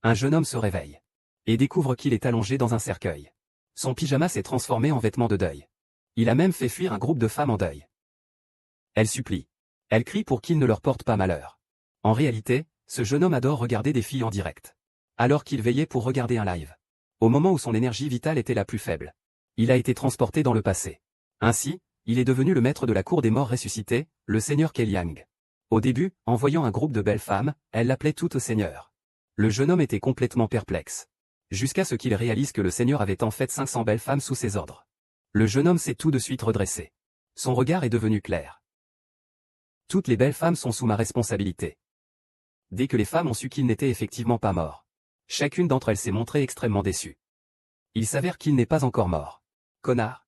Un jeune homme se réveille et découvre qu'il est allongé dans un cercueil. Son pyjama s'est transformé en vêtements de deuil. Il a même fait fuir un groupe de femmes en deuil. Elles supplient. Elles crient pour qu'il ne leur porte pas malheur. En réalité, ce jeune homme adore regarder des filles en direct. Alors qu'il veillait pour regarder un live. Au moment où son énergie vitale était la plus faible. Il a été transporté dans le passé. Ainsi, il est devenu le maître de la cour des morts ressuscités, le seigneur Keliang. Au début, en voyant un groupe de belles femmes, elle l'appelait toute seigneur. Le jeune homme était complètement perplexe. Jusqu'à ce qu'il réalise que le seigneur avait en fait 500 belles femmes sous ses ordres. Le jeune homme s'est tout de suite redressé. Son regard est devenu clair. Toutes les belles femmes sont sous ma responsabilité. Dès que les femmes ont su qu'il n'était effectivement pas mort, chacune d'entre elles s'est montrée extrêmement déçue. Il s'avère qu'il n'est pas encore mort. Connard.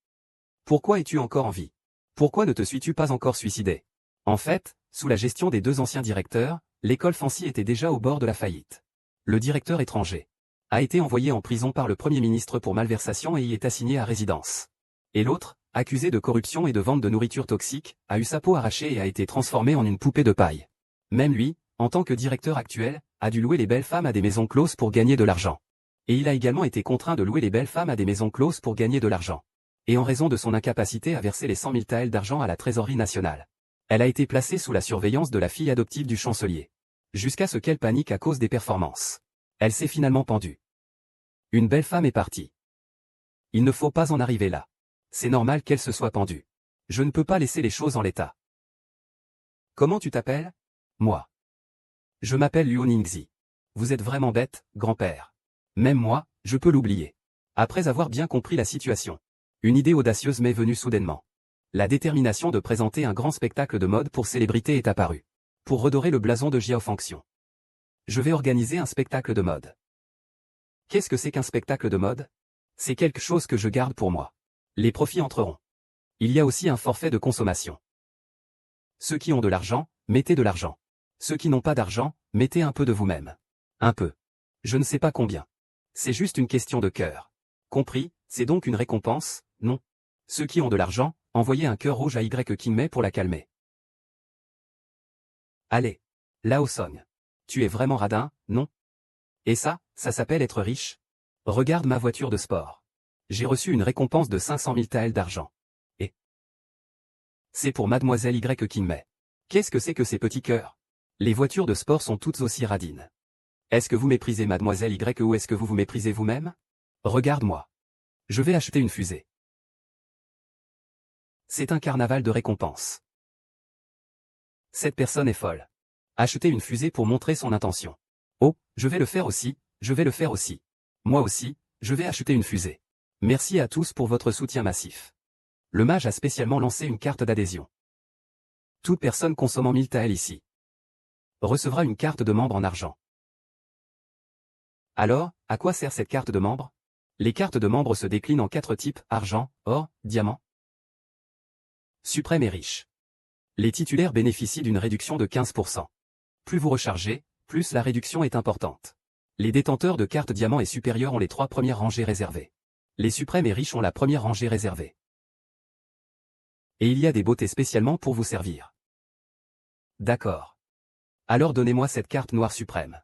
Pourquoi es-tu encore en vie? Pourquoi ne te suis-tu pas encore suicidé? En fait, sous la gestion des deux anciens directeurs, l'école Fancy était déjà au bord de la faillite. Le directeur étranger a été envoyé en prison par le Premier ministre pour malversation et y est assigné à résidence. Et l'autre, accusé de corruption et de vente de nourriture toxique, a eu sa peau arrachée et a été transformé en une poupée de paille. Même lui, en tant que directeur actuel, a dû louer les belles femmes à des maisons closes pour gagner de l'argent. Et il a également été contraint de louer les belles femmes à des maisons closes pour gagner de l'argent. Et en raison de son incapacité à verser les 100 000 taels d'argent à la trésorerie nationale, elle a été placée sous la surveillance de la fille adoptive du chancelier. Jusqu'à ce qu'elle panique à cause des performances. Elle s'est finalement pendue. Une belle femme est partie. Il ne faut pas en arriver là. C'est normal qu'elle se soit pendue. Je ne peux pas laisser les choses en l'état. Comment tu t'appelles? Moi. Je m'appelle Liu Ningzi. Vous êtes vraiment bête, grand-père. Même moi, je peux l'oublier. Après avoir bien compris la situation, une idée audacieuse m'est venue soudainement. La détermination de présenter un grand spectacle de mode pour célébrité est apparue. Pour redorer le blason de Jiao Fangxiong. Je vais organiser un spectacle de mode. Qu'est-ce que c'est qu'un spectacle de mode? C'est quelque chose que je garde pour moi. Les profits entreront. Il y a aussi un forfait de consommation. Ceux qui ont de l'argent, mettez de l'argent. Ceux qui n'ont pas d'argent, mettez un peu de vous-même. Un peu. Je ne sais pas combien. C'est juste une question de cœur. Compris, c'est donc une récompense, non? Ceux qui ont de l'argent, envoyez un cœur rouge à Y Kingmei pour la calmer. Allez. Lao Song. Tu es vraiment radin, non? Et ça s'appelle être riche? Regarde ma voiture de sport. J'ai reçu une récompense de 500 000 taels d'argent. Et c'est pour mademoiselle Y Kingmei. Qu'est-ce que c'est que ces petits cœurs? Les voitures de sport sont toutes aussi radines. Est-ce que vous méprisez mademoiselle Y ou est-ce que vous vous méprisez vous-même? Regarde-moi. Je vais acheter une fusée. C'est un carnaval de récompenses. Cette personne est folle. Acheter une fusée pour montrer son intention. Oh, je vais le faire aussi, je vais le faire aussi. Moi aussi, je vais acheter une fusée. Merci à tous pour votre soutien massif. Le mage a spécialement lancé une carte d'adhésion. Toute personne consommant 1000 taels ici recevra une carte de membre en argent. Alors, à quoi sert cette carte de membre? Les cartes de membre se déclinent en 4 types, argent, or, diamant, suprême et riche. Les titulaires bénéficient d'une réduction de 15%. Plus vous rechargez, plus la réduction est importante. Les détenteurs de cartes diamant et supérieurs ont les 3 premières rangées réservées. Les suprêmes et riches ont la première rangée réservée. Et il y a des beautés spécialement pour vous servir. D'accord. Alors donnez-moi cette carte noire suprême.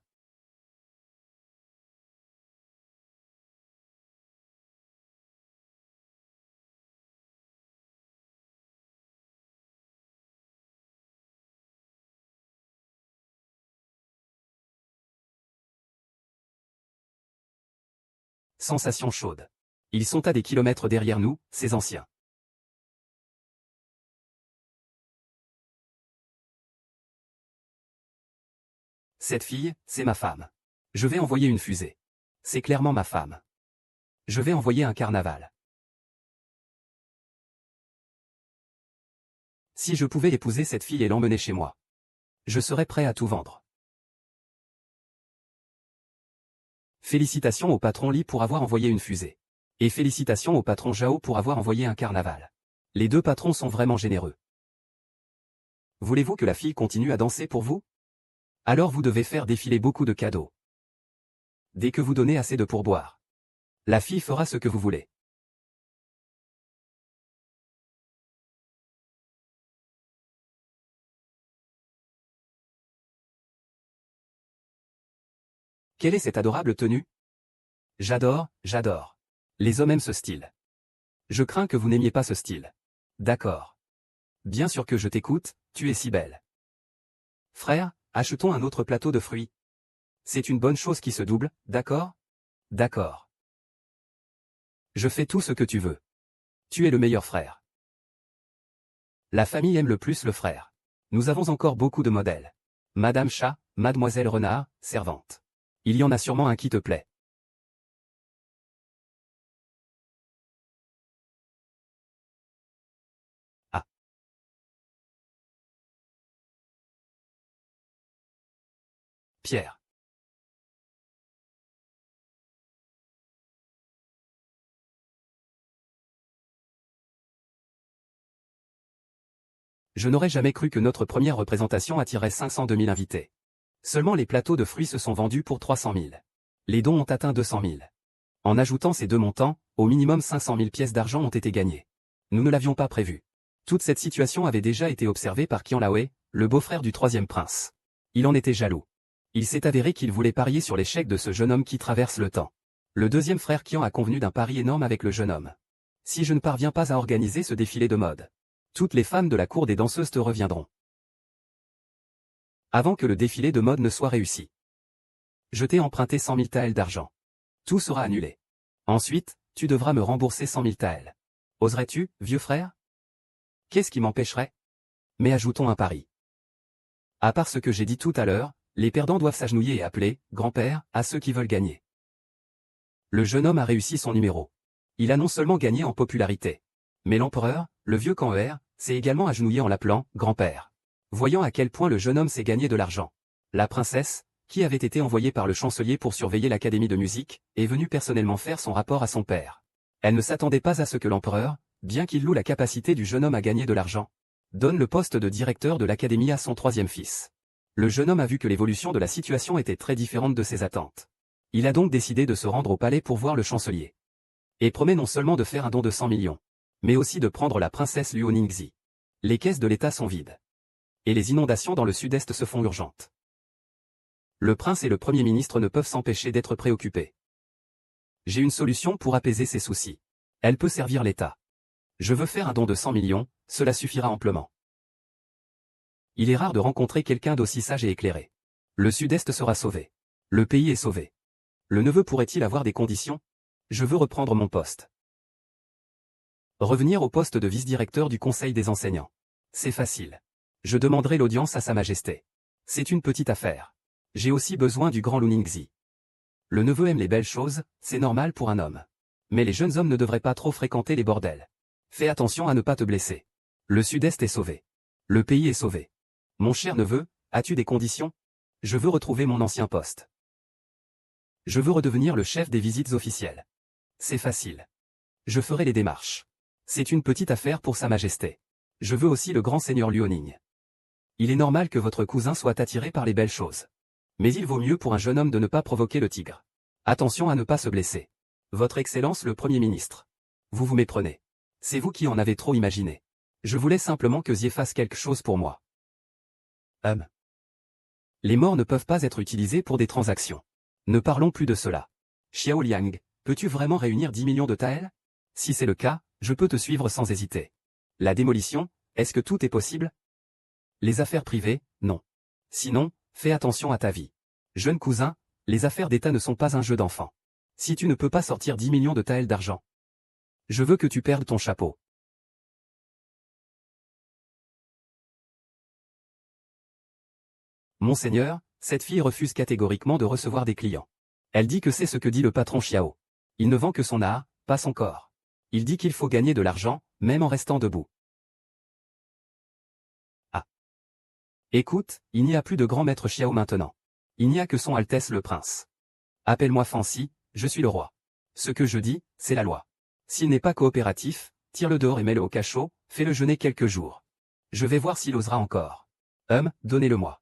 Sensation chaude. Ils sont à des kilomètres derrière nous, ces anciens. Cette fille, c'est ma femme. Je vais envoyer une fusée. C'est clairement ma femme. Je vais envoyer un carnaval. Si je pouvais épouser cette fille et l'emmener chez moi, je serais prêt à tout vendre. Félicitations au patron Li pour avoir envoyé une fusée. Et félicitations au patron Zhao pour avoir envoyé un carnaval. Les deux patrons sont vraiment généreux. Voulez-vous que la fille continue à danser pour vous? Alors vous devez faire défiler beaucoup de cadeaux. Dès que vous donnez assez de pourboire, la fille fera ce que vous voulez. Quelle est cette adorable tenue? J'adore, j'adore. Les hommes aiment ce style. Je crains que vous n'aimiez pas ce style. D'accord. Bien sûr que je t'écoute, tu es si belle. Frère, achetons un autre plateau de fruits. C'est une bonne chose qui se double, d'accord? D'accord. Je fais tout ce que tu veux. Tu es le meilleur frère. La famille aime le plus le frère. Nous avons encore beaucoup de modèles. Madame Chat, Mademoiselle Renard, servante. Il y en a sûrement un qui te plaît. Ah. Pierre. Je n'aurais jamais cru que notre première représentation attirait 502 000 invités. Seulement les plateaux de fruits se sont vendus pour 300 000. Les dons ont atteint 200 000. En ajoutant ces deux montants, au minimum 500 000 pièces d'argent ont été gagnées. Nous ne l'avions pas prévu. Toute cette situation avait déjà été observée par Qian Laoe, le beau-frère du troisième prince. Il en était jaloux. Il s'est avéré qu'il voulait parier sur l'échec de ce jeune homme qui traverse le temps. Le deuxième frère Qian a convenu d'un pari énorme avec le jeune homme. Si je ne parviens pas à organiser ce défilé de mode, toutes les femmes de la cour des danseuses te reviendront. Avant que le défilé de mode ne soit réussi. Je t'ai emprunté 100 000 taels d'argent. Tout sera annulé. Ensuite, tu devras me rembourser 100 000 taels. Oserais-tu, vieux frère? Qu'est-ce qui m'empêcherait? Mais ajoutons un pari. À part ce que j'ai dit tout à l'heure, les perdants doivent s'agenouiller et appeler « grand-père » à ceux qui veulent gagner. Le jeune homme a réussi son numéro. Il a non seulement gagné en popularité, mais l'empereur, le vieux Kan'er, s'est également agenouillé en l'appelant « grand-père ». Voyant à quel point le jeune homme s'est gagné de l'argent, la princesse, qui avait été envoyée par le chancelier pour surveiller l'académie de musique, est venue personnellement faire son rapport à son père. Elle ne s'attendait pas à ce que l'empereur, bien qu'il loue la capacité du jeune homme à gagner de l'argent, donne le poste de directeur de l'académie à son troisième fils. Le jeune homme a vu que l'évolution de la situation était très différente de ses attentes. Il a donc décidé de se rendre au palais pour voir le chancelier. Et promet non seulement de faire un don de 100 millions, mais aussi de prendre la princesse Luo Ningxi. Les caisses de l'État sont vides. Et les inondations dans le sud-est se font urgentes. Le prince et le premier ministre ne peuvent s'empêcher d'être préoccupés. J'ai une solution pour apaiser ces soucis. Elle peut servir l'État. Je veux faire un don de 100 millions, cela suffira amplement. Il est rare de rencontrer quelqu'un d'aussi sage et éclairé. Le sud-est sera sauvé. Le pays est sauvé. Le neveu pourrait-il avoir des conditions? Je veux reprendre mon poste. Revenir au poste de vice-directeur du conseil des enseignants. C'est facile. Je demanderai l'audience à Sa Majesté. C'est une petite affaire. J'ai aussi besoin du grand Lu Ningxi. Le neveu aime les belles choses, c'est normal pour un homme. Mais les jeunes hommes ne devraient pas trop fréquenter les bordels. Fais attention à ne pas te blesser. Le sud-est est sauvé. Le pays est sauvé. Mon cher neveu, as-tu des conditions? Je veux retrouver mon ancien poste. Je veux redevenir le chef des visites officielles. C'est facile. Je ferai les démarches. C'est une petite affaire pour Sa Majesté. Je veux aussi le grand seigneur Liuoning. Il est normal que votre cousin soit attiré par les belles choses. Mais il vaut mieux pour un jeune homme de ne pas provoquer le tigre. Attention à ne pas se blesser. Votre Excellence le Premier ministre. Vous vous méprenez. C'est vous qui en avez trop imaginé. Je voulais simplement que Xié fasse quelque chose pour moi. Les morts ne peuvent pas être utilisés pour des transactions. Ne parlons plus de cela. Xiao Liang, peux-tu vraiment réunir 10 millions de taels? Si c'est le cas, je peux te suivre sans hésiter. La démolition, est-ce que tout est possible? Les affaires privées, non. Sinon, fais attention à ta vie. Jeune cousin, les affaires d'État ne sont pas un jeu d'enfant. Si tu ne peux pas sortir 10 millions de taels d'argent, je veux que tu perdes ton chapeau. Monseigneur, cette fille refuse catégoriquement de recevoir des clients. Elle dit que c'est ce que dit le patron Xiao. Il ne vend que son art, pas son corps. Il dit qu'il faut gagner de l'argent, même en restant debout. Ah. Écoute, il n'y a plus de grand maître Xiao maintenant. Il n'y a que son Altesse le Prince. Appelle-moi Fancy, je suis le roi. Ce que je dis, c'est la loi. S'il n'est pas coopératif, tire-le dehors et mets-le au cachot, fais-le jeûner quelques jours. Je vais voir s'il osera encore. Donnez-le-moi.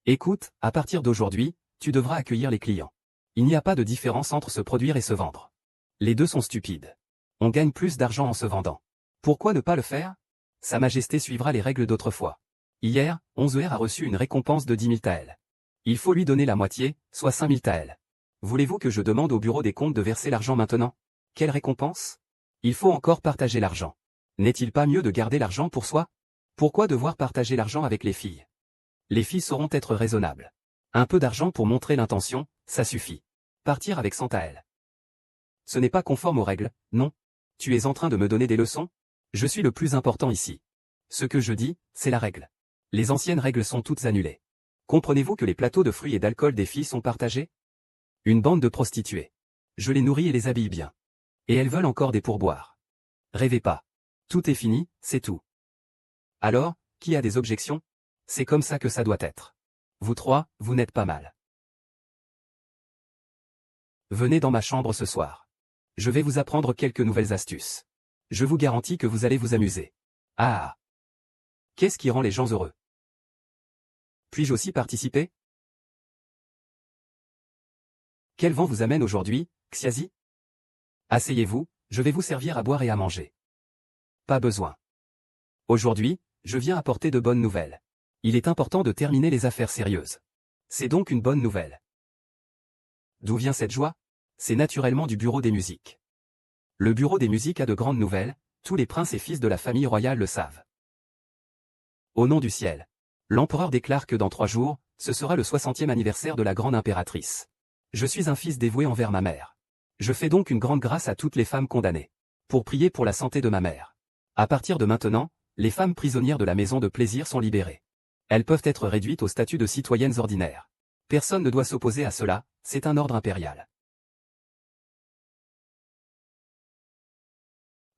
Écoute, à partir d'aujourd'hui, tu devras accueillir les clients. Il n'y a pas de différence entre se produire et se vendre. Les deux sont stupides. On gagne plus d'argent en se vendant. Pourquoi ne pas le faire? Sa Majesté suivra les règles d'autrefois. Hier, 11 a reçu une récompense de 10 000 taels. Il faut lui donner la moitié, soit 5 000 taels. Voulez-vous que je demande au bureau des comptes de verser l'argent maintenant? Quelle récompense? Il faut encore partager l'argent. N'est-il pas mieux de garder l'argent pour soi? Pourquoi devoir partager l'argent avec les filles? Les filles sauront être raisonnables. Un peu d'argent pour montrer l'intention, ça suffit. Partir avec Santaël. Ce n'est pas conforme aux règles, non? Tu es en train de me donner des leçons? Je suis le plus important ici. Ce que je dis, c'est la règle. Les anciennes règles sont toutes annulées. Comprenez-vous que les plateaux de fruits et d'alcool des filles sont partagés? Une bande de prostituées. Je les nourris et les habille bien. Et elles veulent encore des pourboires. Rêvez pas. Tout est fini, c'est tout. Alors, qui a des objections? C'est comme ça que ça doit être. Vous trois, vous n'êtes pas mal. Venez dans ma chambre ce soir. Je vais vous apprendre quelques nouvelles astuces. Je vous garantis que vous allez vous amuser. Ah! Qu'est-ce qui rend les gens heureux? Puis-je aussi participer? Quel vent vous amène aujourd'hui, Xiazi? Asseyez-vous, je vais vous servir à boire et à manger. Pas besoin. Aujourd'hui, je viens apporter de bonnes nouvelles. Il est important de terminer les affaires sérieuses. C'est donc une bonne nouvelle. D'où vient cette joie? C'est naturellement du bureau des musiques. Le bureau des musiques a de grandes nouvelles, tous les princes et fils de la famille royale le savent. Au nom du ciel. L'empereur déclare que dans 3 jours, ce sera le 60e anniversaire de la grande impératrice. Je suis un fils dévoué envers ma mère. Je fais donc une grande grâce à toutes les femmes condamnées. Pour prier pour la santé de ma mère. À partir de maintenant, les femmes prisonnières de la maison de plaisir sont libérées. Elles peuvent être réduites au statut de citoyennes ordinaires. Personne ne doit s'opposer à cela, c'est un ordre impérial.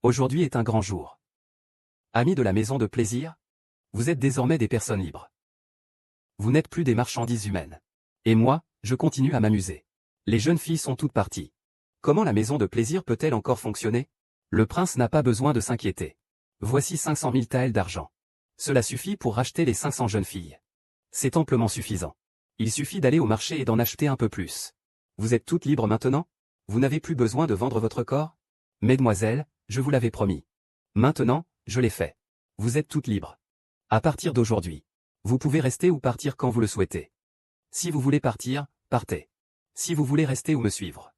Aujourd'hui est un grand jour. Amis de la maison de plaisir, vous êtes désormais des personnes libres. Vous n'êtes plus des marchandises humaines. Et moi, je continue à m'amuser. Les jeunes filles sont toutes parties. Comment la maison de plaisir peut-elle encore fonctionner? Le prince n'a pas besoin de s'inquiéter. Voici 500 000 taels d'argent. Cela suffit pour racheter les 500 jeunes filles. C'est amplement suffisant. Il suffit d'aller au marché et d'en acheter un peu plus. Vous êtes toutes libres maintenant? Vous n'avez plus besoin de vendre votre corps? Mesdemoiselles, je vous l'avais promis. Maintenant, je l'ai fait. Vous êtes toutes libres. À partir d'aujourd'hui. Vous pouvez rester ou partir quand vous le souhaitez. Si vous voulez partir, partez. Si vous voulez rester ou me suivre.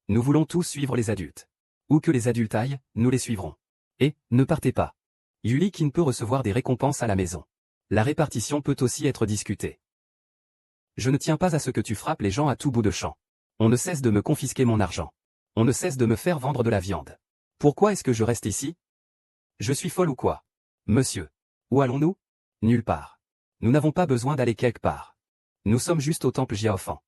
Nous voulons tous suivre les adultes. Où que les adultes aillent, nous les suivrons. Et, ne partez pas. Yulikin peut recevoir des récompenses à la maison. La répartition peut aussi être discutée. Je ne tiens pas à ce que tu frappes les gens à tout bout de champ. On ne cesse de me confisquer mon argent. On ne cesse de me faire vendre de la viande. Pourquoi est-ce que je reste ici? Je suis folle ou quoi? Monsieur. Où allons-nous? Nulle part. Nous n'avons pas besoin d'aller quelque part. Nous sommes juste au temple Jiaofan.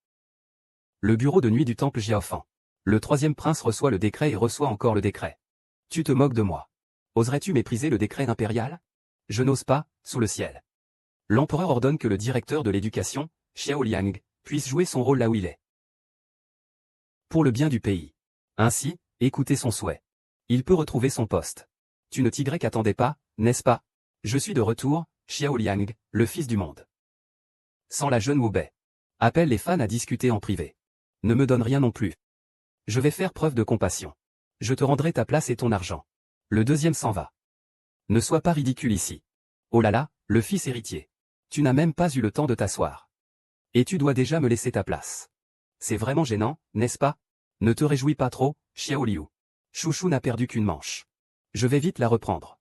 Le bureau de nuit du temple Jiaofan. Le 3e prince reçoit le décret et reçoit encore le décret. Tu te moques de moi. Oserais-tu mépriser le décret impérial? Je n'ose pas, sous le ciel. L'empereur ordonne que le directeur de l'éducation, Xiao Liang, puisse jouer son rôle là où il est. Pour le bien du pays. Ainsi, écoutez son souhait. Il peut retrouver son poste. Tu ne t'y attendais pas, n'est-ce pas? Je suis de retour, Xiao Liang, le fils du monde. Sans la jeune Wu Bei. Appelle les fans à discuter en privé. Ne me donne rien non plus. Je vais faire preuve de compassion. Je te rendrai ta place et ton argent. Le 2e s'en va. Ne sois pas ridicule ici. Oh là là, le fils héritier. Tu n'as même pas eu le temps de t'asseoir. Et tu dois déjà me laisser ta place. C'est vraiment gênant, n'est-ce pas? Ne te réjouis pas trop, Xiao Liu. Chouchou n'a perdu qu'une manche. Je vais vite la reprendre.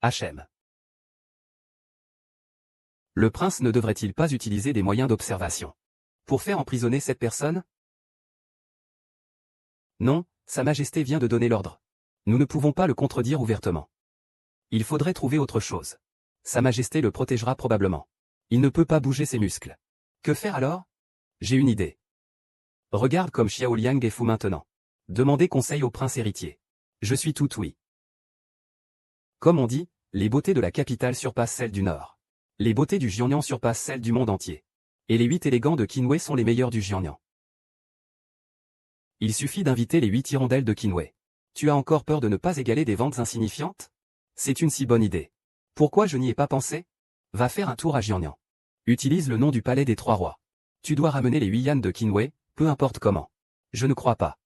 HM. Le prince ne devrait-il pas utiliser des moyens d'observation pour faire emprisonner cette personne? Non, Sa Majesté vient de donner l'ordre. Nous ne pouvons pas le contredire ouvertement. Il faudrait trouver autre chose. Sa Majesté le protégera probablement. Il ne peut pas bouger ses muscles. Que faire alors? J'ai une idée. Regarde comme Xiao Liang est fou maintenant. Demandez conseil au prince héritier. Je suis tout oui. Comme on dit, les beautés de la capitale surpassent celles du Nord. Les beautés du Jiangnan surpassent celles du monde entier. Et les 8 élégants de Qinwei sont les meilleurs du Jiangnan. Il suffit d'inviter les 8 hirondelles de Qinwei. Tu as encore peur de ne pas égaler des ventes insignifiantes? C'est une si bonne idée. Pourquoi je n'y ai pas pensé? Va faire un tour à Jiangnan. Utilise le nom du palais des 3 rois. Tu dois ramener les 8 Yan de Qinwei, peu importe comment. Je ne crois pas.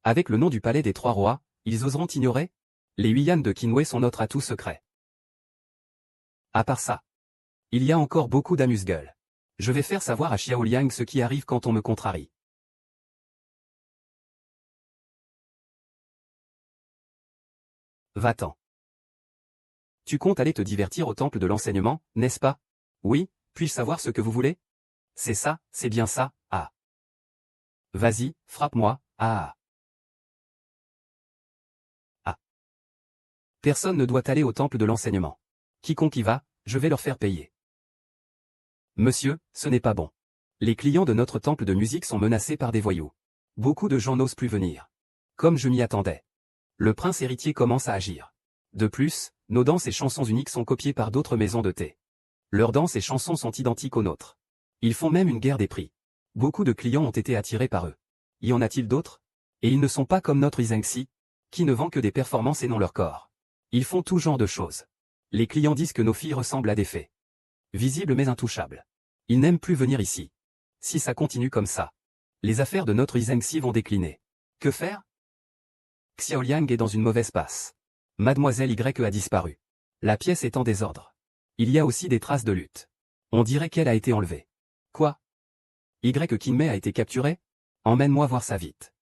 Avec le nom du palais des 3 rois, ils oseront ignorer? Les 8 Yan de Qinwei sont notre atout secret. À part ça, il y a encore beaucoup d'amuse-gueules. Je vais faire savoir à Xiao Liang ce qui arrive quand on me contrarie. Va-t'en. Tu comptes aller te divertir au temple de l'enseignement, n'est-ce pas? Oui, puis-je savoir ce que vous voulez? C'est ça, c'est bien ça, ah. Vas-y, frappe-moi, ah. Ah. Personne ne doit aller au temple de l'enseignement. Quiconque y va, je vais leur faire payer. Monsieur, ce n'est pas bon. Les clients de notre temple de musique sont menacés par des voyous. Beaucoup de gens n'osent plus venir. Comme je m'y attendais. Le prince héritier commence à agir. De plus, nos danses et chansons uniques sont copiées par d'autres maisons de thé. Leurs danses et chansons sont identiques aux nôtres. Ils font même une guerre des prix. Beaucoup de clients ont été attirés par eux. Y en a-t-il d'autres? Et ils ne sont pas comme notre Izengxi, qui ne vend que des performances et non leur corps. Ils font tout genre de choses. Les clients disent que nos filles ressemblent à des fées. Visibles mais intouchables. Ils n'aiment plus venir ici. Si ça continue comme ça, les affaires de notre Izengxi vont décliner. Que faire? Xiaoliang est dans une mauvaise passe. Mademoiselle Y a disparu. La pièce est en désordre. Il y a aussi des traces de lutte. On dirait qu'elle a été enlevée. Quoi? Y Kinmei a été capturée? Emmène-moi voir ça vite.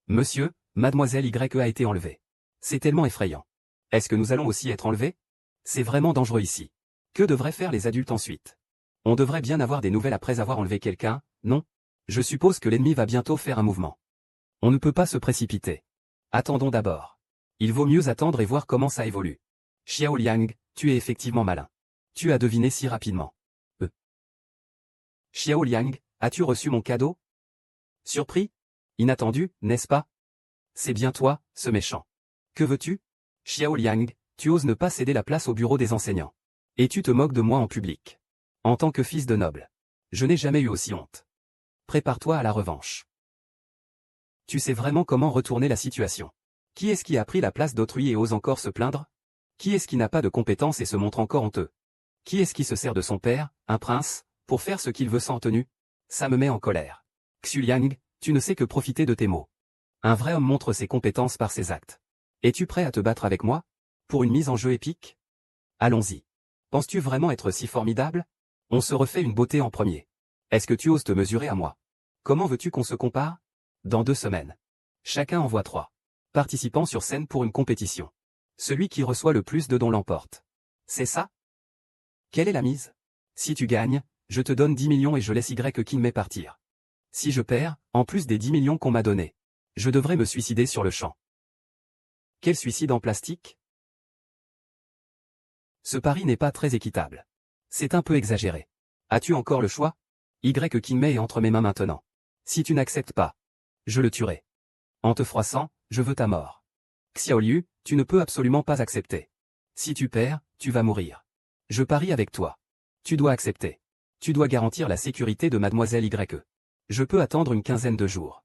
Monsieur, Mademoiselle Y a été enlevée. C'est tellement effrayant. Est-ce que nous allons aussi être enlevés? C'est vraiment dangereux ici. Que devraient faire les adultes ensuite? On devrait bien avoir des nouvelles après avoir enlevé quelqu'un, non? Je suppose que l'ennemi va bientôt faire un mouvement. On ne peut pas se précipiter. Attendons d'abord. Il vaut mieux attendre et voir comment ça évolue. Xiaoliang, tu es effectivement malin. Tu as deviné si rapidement. Xiaoliang, as-tu reçu mon cadeau? Surpris? Inattendu, n'est-ce pas? C'est bien toi, ce méchant. Que veux-tu? Xiaoliang, tu oses ne pas céder la place au bureau des enseignants. Et tu te moques de moi en public. En tant que fils de noble. Je n'ai jamais eu aussi honte. Prépare-toi à la revanche. Tu sais vraiment comment retourner la situation. Qui est-ce qui a pris la place d'autrui et ose encore se plaindre? Qui est-ce qui n'a pas de compétences et se montre encore honteux? Qui est-ce qui se sert de son père, un prince, pour faire ce qu'il veut sans tenue? Ça me met en colère. Xuliang, tu ne sais que profiter de tes mots. Un vrai homme montre ses compétences par ses actes. Es-tu prêt à te battre avec moi? Pour une mise en jeu épique? Allons-y. Penses-tu vraiment être si formidable? On se refait une beauté en premier. Est-ce que tu oses te mesurer à moi? Comment veux-tu qu'on se compare? Dans 2 semaines. Chacun envoie 3 participants sur scène pour une compétition. Celui qui reçoit le plus de dons l'emporte. C'est ça? Quelle est la mise? Si tu gagnes, je te donne 10 millions et je laisse Y Kinmei partir. Si je perds, en plus des 10 millions qu'on m'a donnés, je devrais me suicider sur le champ. Quel suicide en plastique? Ce pari n'est pas très équitable. C'est un peu exagéré. As-tu encore le choix? Y Kinmei est entre mes mains maintenant. Si tu n'acceptes pas, je le tuerai. En te froissant, je veux ta mort. Xiaoliu, tu ne peux absolument pas accepter. Si tu perds, tu vas mourir. Je parie avec toi. Tu dois accepter. Tu dois garantir la sécurité de Mademoiselle Y. Je peux attendre une quinzaine de jours.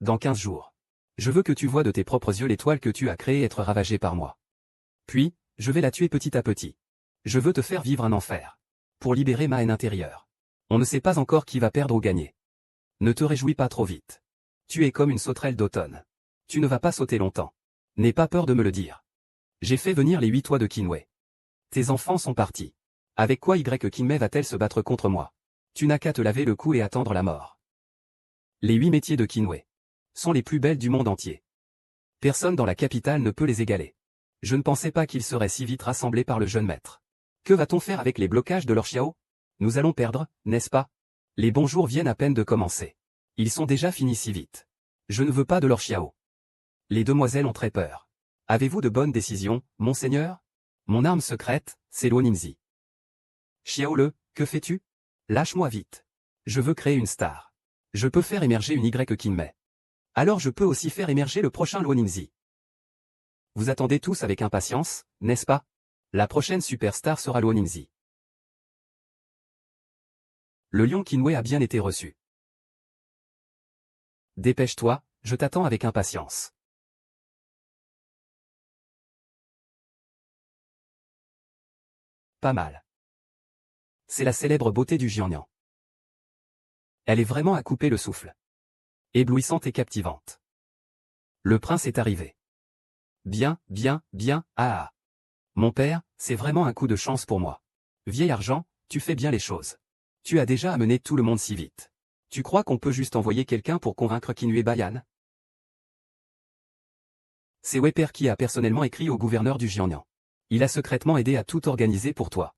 Dans 15 jours. Je veux que tu vois de tes propres yeux l'étoile que tu as créée être ravagée par moi. Puis, je vais la tuer petit à petit. Je veux te faire vivre un enfer. Pour libérer ma haine intérieure. On ne sait pas encore qui va perdre ou gagner. Ne te réjouis pas trop vite. Tu es comme une sauterelle d'automne. Tu ne vas pas sauter longtemps. N'aie pas peur de me le dire. J'ai fait venir les 8 toits de Kinwei. Tes enfants sont partis. Avec quoi Y Kinmei va-t-elle se battre contre moi? Tu n'as qu'à te laver le cou et attendre la mort. Les 8 métiers de Kinwei sont les plus belles du monde entier. Personne dans la capitale ne peut les égaler. Je ne pensais pas qu'ils seraient si vite rassemblés par le jeune maître. Que va-t-on faire avec les blocages de leur Xiao? Nous allons perdre, n'est-ce pas? Les bons jours viennent à peine de commencer. Ils sont déjà finis si vite. Je ne veux pas de leur Xiao. Les demoiselles ont très peur. Avez-vous de bonnes décisions, monseigneur? Mon arme secrète, c'est l'Oninzi. Xiao que fais-tu? Lâche-moi vite. Je veux créer une star. Je peux faire émerger une Y Kinmei. Alors je peux aussi faire émerger le prochain Luoninzi. Vous attendez tous avec impatience, n'est-ce pas? La prochaine superstar sera Luoninzi. Le lion Kinwei a bien été reçu. Dépêche-toi, je t'attends avec impatience. Pas mal. C'est la célèbre beauté du Jiangnan. Elle est vraiment à couper le souffle. Éblouissante et captivante. Le prince est arrivé. Bien, bien, bien, ah ah. Mon père, c'est vraiment un coup de chance pour moi. Vieil argent, tu fais bien les choses. Tu as déjà amené tout le monde si vite. Tu crois qu'on peut juste envoyer quelqu'un pour convaincre Kinue Bayan? C'est Weper qui a personnellement écrit au gouverneur du Jiangnan. Il a secrètement aidé à tout organiser pour toi.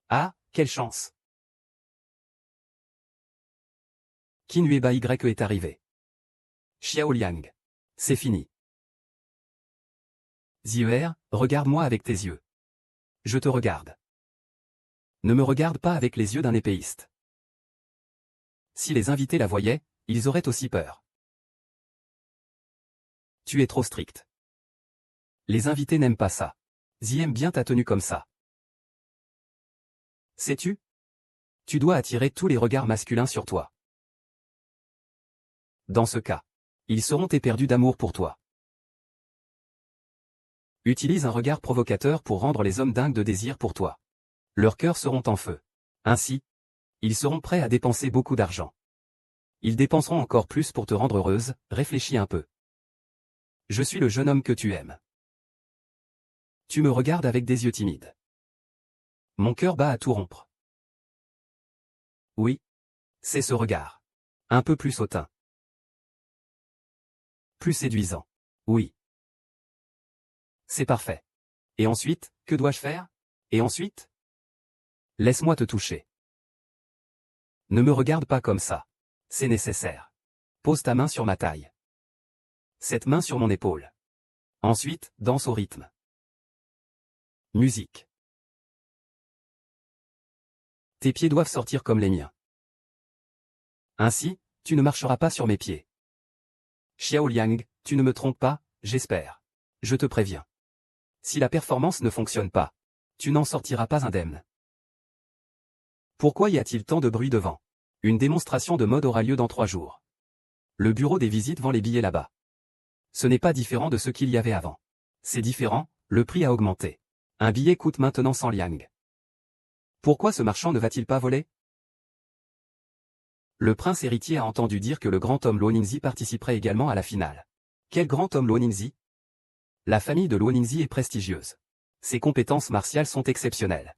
Ah, quelle chance! Kinue Bai est arrivé. Xiao Liang. C'est fini. Zier, regarde-moi avec tes yeux. Je te regarde. Ne me regarde pas avec les yeux d'un épéiste. Si les invités la voyaient, ils auraient aussi peur. Tu es trop strict. Les invités n'aiment pas ça. Zi aime bien ta tenue comme ça. Sais-tu? Tu dois attirer tous les regards masculins sur toi. Dans ce cas, ils seront éperdus d'amour pour toi. Utilise un regard provocateur pour rendre les hommes dingues de désir pour toi. Leurs cœurs seront en feu. Ainsi, ils seront prêts à dépenser beaucoup d'argent. Ils dépenseront encore plus pour te rendre heureuse, réfléchis un peu. Je suis le jeune homme que tu aimes. Tu me regardes avec des yeux timides. Mon cœur bat à tout rompre. Oui. C'est ce regard. Un peu plus hautain. Plus séduisant. Oui. C'est parfait. Et ensuite, que dois-je faire? Et ensuite? Laisse-moi te toucher. Ne me regarde pas comme ça. C'est nécessaire. Pose ta main sur ma taille. Cette main sur mon épaule. Ensuite, danse au rythme. Musique. Tes pieds doivent sortir comme les miens. Ainsi, tu ne marcheras pas sur mes pieds. Xiao Liang, tu ne me trompes pas, j'espère. Je te préviens. Si la performance ne fonctionne pas, tu n'en sortiras pas indemne. Pourquoi y a-t-il tant de bruit devant? Une démonstration de mode aura lieu dans 3 jours. Le bureau des visites vend les billets là-bas. Ce n'est pas différent de ce qu'il y avait avant. C'est différent, le prix a augmenté. Un billet coûte maintenant 100 liang. Pourquoi ce marchand ne va-t-il pas voler? Le prince héritier a entendu dire que le grand homme Luo Ningzi participerait également à la finale. Quel grand homme Luo Ningzi? La famille de Luo Ningzi est prestigieuse. Ses compétences martiales sont exceptionnelles.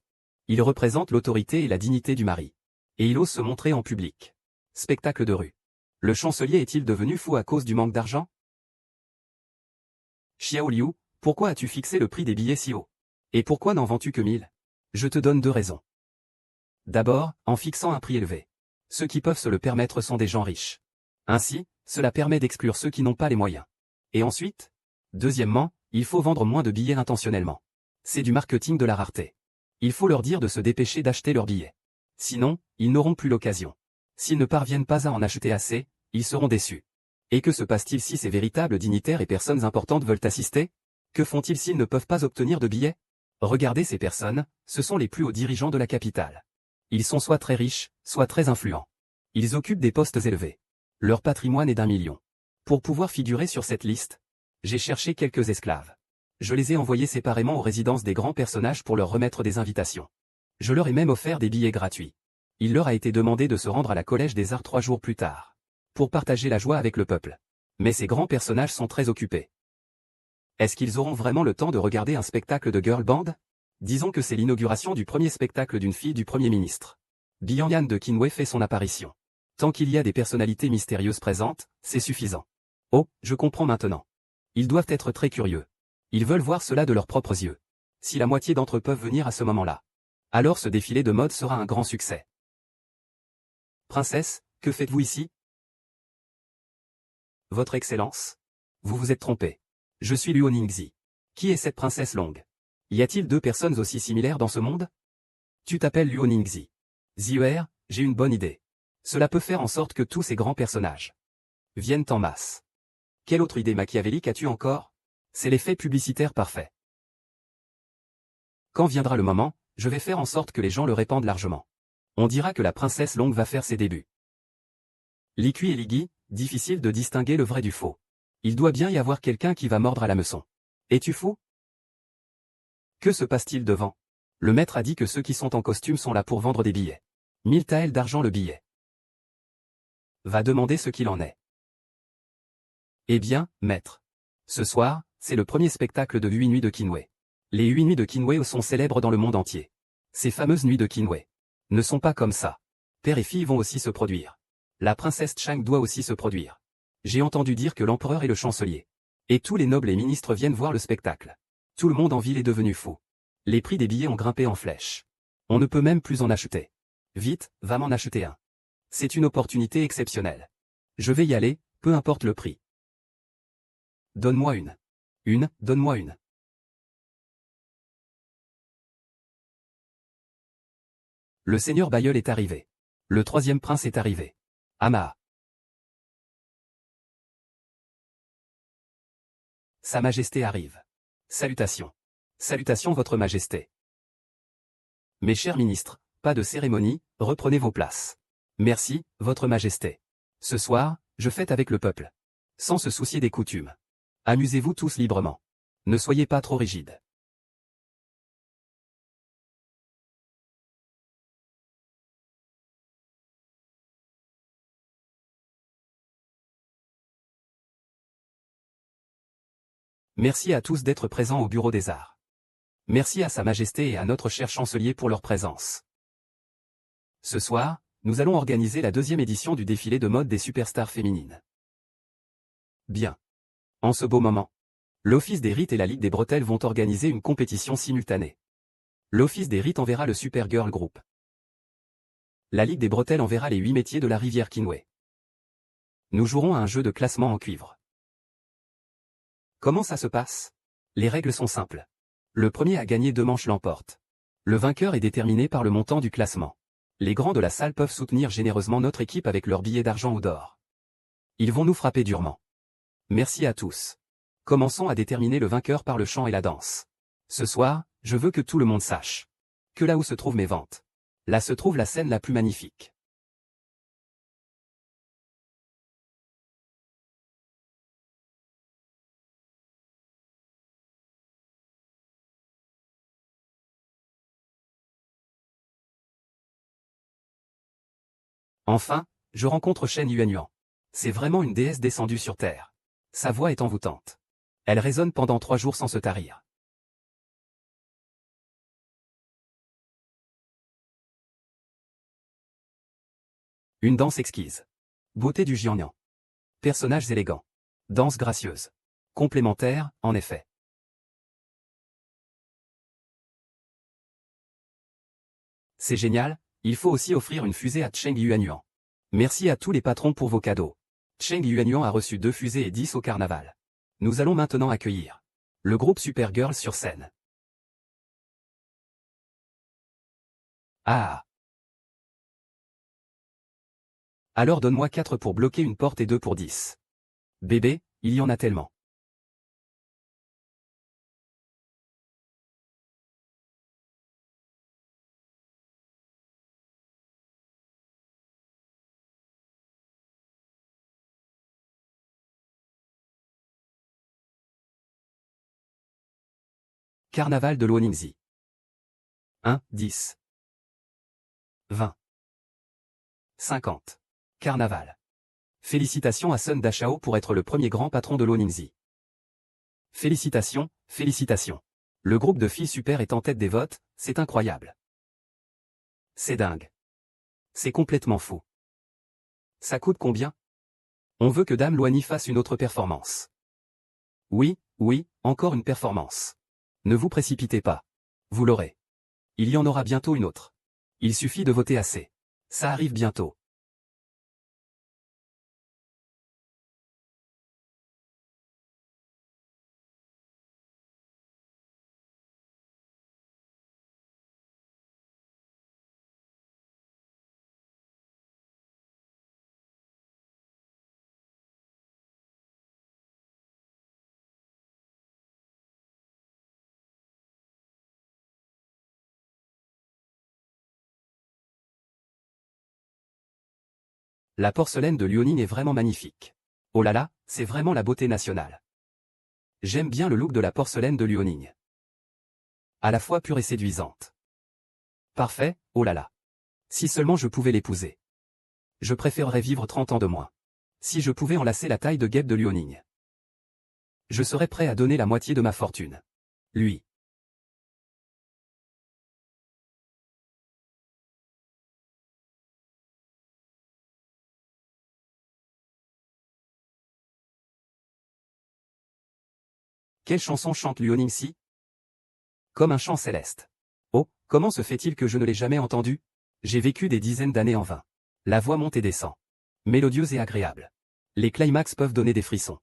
Il représente l'autorité et la dignité du mari. Et il ose se montrer en public. Spectacle de rue. Le chancelier est-il devenu fou à cause du manque d'argent? Xiao Liu, pourquoi as-tu fixé le prix des billets si haut? Et pourquoi n'en vends-tu que 1000? Je te donne 2 raisons. D'abord, en fixant un prix élevé. Ceux qui peuvent se le permettre sont des gens riches. Ainsi, cela permet d'exclure ceux qui n'ont pas les moyens. Et ensuite? Deuxièmement, il faut vendre moins de billets intentionnellement. C'est du marketing de la rareté. Il faut leur dire de se dépêcher d'acheter leurs billets. Sinon, ils n'auront plus l'occasion. S'ils ne parviennent pas à en acheter assez, ils seront déçus. Et que se passe-t-il si ces véritables dignitaires et personnes importantes veulent assister? Que font-ils s'ils ne peuvent pas obtenir de billets? Regardez ces personnes, ce sont les plus hauts dirigeants de la capitale. Ils sont soit très riches, soit très influents. Ils occupent des postes élevés. Leur patrimoine est d'1 million. Pour pouvoir figurer sur cette liste, j'ai cherché quelques esclaves. Je les ai envoyés séparément aux résidences des grands personnages pour leur remettre des invitations. Je leur ai même offert des billets gratuits. Il leur a été demandé de se rendre à la Collège des Arts 3 jours plus tard, pour partager la joie avec le peuple. Mais ces grands personnages sont très occupés. Est-ce qu'ils auront vraiment le temps de regarder un spectacle de girl band? Disons que c'est l'inauguration du premier spectacle d'une fille du Premier ministre. Bianyan de Kinue fait son apparition. Tant qu'il y a des personnalités mystérieuses présentes, c'est suffisant. Oh, je comprends maintenant. Ils doivent être très curieux. Ils veulent voir cela de leurs propres yeux. Si la moitié d'entre eux peuvent venir à ce moment-là, alors ce défilé de mode sera un grand succès. Princesse, que faites-vous ici? Votre Excellence? Vous vous êtes trompé. Je suis Luo Ningzi. Qui est cette princesse longue? Y a-t-il 2 personnes aussi similaires dans ce monde? Tu t'appelles Luo Ningzi. Zier, j'ai une bonne idée. Cela peut faire en sorte que tous ces grands personnages viennent en masse. Quelle autre idée machiavélique as-tu encore? C'est l'effet publicitaire parfait. Quand viendra le moment, je vais faire en sorte que les gens le répandent largement. On dira que la princesse longue va faire ses débuts. Likui et Ligi, difficile de distinguer le vrai du faux. Il doit bien y avoir quelqu'un qui va mordre à l'hameçon. Es-tu fou? Que se passe-t-il devant? Le maître a dit que ceux qui sont en costume sont là pour vendre des billets. 1000 taels d'argent le billet. Va demander ce qu'il en est. Eh bien, maître. Ce soir, c'est le premier spectacle de 8 nuits de Kinue. Les 8 nuits de Kinue sont célèbres dans le monde entier. Ces fameuses nuits de Kinue. ne sont pas comme ça. Père et fille vont aussi se produire. La princesse Chang doit aussi se produire. J'ai entendu dire que l'empereur est le chancelier. Et tous les nobles et ministres viennent voir le spectacle. Tout le monde en ville est devenu fou. Les prix des billets ont grimpé en flèche. On ne peut même plus en acheter. Vite, va m'en acheter un. C'est une opportunité exceptionnelle. Je vais y aller, peu importe le prix. Donne-moi une. Donne-moi une. Le seigneur Bayeul est arrivé. Le troisième prince est arrivé. Ama. Sa Majesté arrive. Salutations. Salutations Votre Majesté. Mes chers ministres, pas de cérémonie, reprenez vos places. Merci, Votre Majesté. Ce soir, je fête avec le peuple. Sans se soucier des coutumes. Amusez-vous tous librement. Ne soyez pas trop rigides. Merci à tous d'être présents au Bureau des Arts. Merci à Sa Majesté et à notre cher chancelier pour leur présence. Ce soir, nous allons organiser la deuxième édition du défilé de mode des superstars féminines. Bien. En ce beau moment, l'Office des rites et la Ligue des bretelles vont organiser une compétition simultanée. L'Office des rites enverra le Supergirl Group. La Ligue des bretelles enverra les 8 métiers de la rivière Kinway. Nous jouerons à un jeu de classement en cuivre. Comment ça se passe? Les règles sont simples. Le premier à gagner 2 manches l'emporte. Le vainqueur est déterminé par le montant du classement. Les grands de la salle peuvent soutenir généreusement notre équipe avec leurs billets d'argent ou d'or. Ils vont nous frapper durement. Merci à tous. Commençons à déterminer le vainqueur par le chant et la danse. Ce soir, je veux que tout le monde sache que là où se trouvent mes ventes, là se trouve la scène la plus magnifique. Enfin, je rencontre Shen Yuanyuan. C'est vraiment une déesse descendue sur Terre. Sa voix est envoûtante. Elle résonne pendant 3 jours sans se tarir. Une danse exquise. Beauté du Jiangnan. Personnages élégants. Danse gracieuse. Complémentaire, en effet. C'est génial, il faut aussi offrir une fusée à Cheng Yuanyuan. Merci à tous les patrons pour vos cadeaux. Cheng Yuanyuan a reçu 2 fusées et 10 au carnaval. Nous allons maintenant accueillir le groupe Supergirl sur scène. Ah. Alors donne-moi 4 pour bloquer une porte et 2 pour 10. Bébé, il y en a tellement. Carnaval de Luoningzi. 1, 10. 20. 50. Carnaval. Félicitations à Sun Dachao pour être le premier grand patron de Luoningzi. Félicitations, félicitations. Le groupe de filles super est en tête des votes, c'est incroyable. C'est dingue. C'est complètement fou. Ça coûte combien? On veut que Dame Luani fasse une autre performance. Oui, oui, encore une performance. Ne vous précipitez pas. Vous l'aurez. Il y en aura bientôt une autre. Il suffit de voter assez. Ça arrive bientôt. La porcelaine de Liaoning est vraiment magnifique. Oh là là, c'est vraiment la beauté nationale. J'aime bien le look de la porcelaine de Liaoning. À la fois pure et séduisante. Parfait, oh là là. Si seulement je pouvais l'épouser. Je préférerais vivre 30 ans de moins. Si je pouvais enlacer la taille de guêpe de Liaoning. Je serais prêt à donner la moitié de ma fortune. Lui. Quelle chanson chante Luo Ningxi? Comme un chant céleste. Oh, comment se fait-il que je ne l'ai jamais entendu? J'ai vécu des dizaines d'années en vain. La voix monte et descend. Mélodieuse et agréable. Les climax peuvent donner des frissons.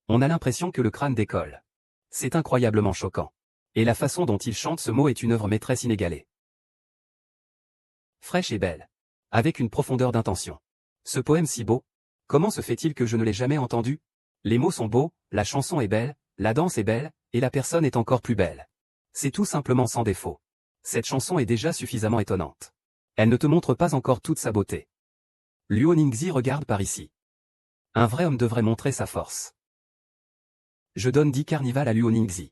On a l'impression que le crâne décolle. C'est incroyablement choquant. Et la façon dont il chante ce mot est une œuvre maîtresse inégalée. Fraîche et belle. Avec une profondeur d'intention. Ce poème si beau, comment se fait-il que je ne l'ai jamais entendu? Les mots sont beaux, la chanson est belle, la danse est belle, et la personne est encore plus belle. C'est tout simplement sans défaut. Cette chanson est déjà suffisamment étonnante. Elle ne te montre pas encore toute sa beauté. Luo Ningxi regarde par ici. Un vrai homme devrait montrer sa force. Je donne 10 carnivals à Luo Ningxi.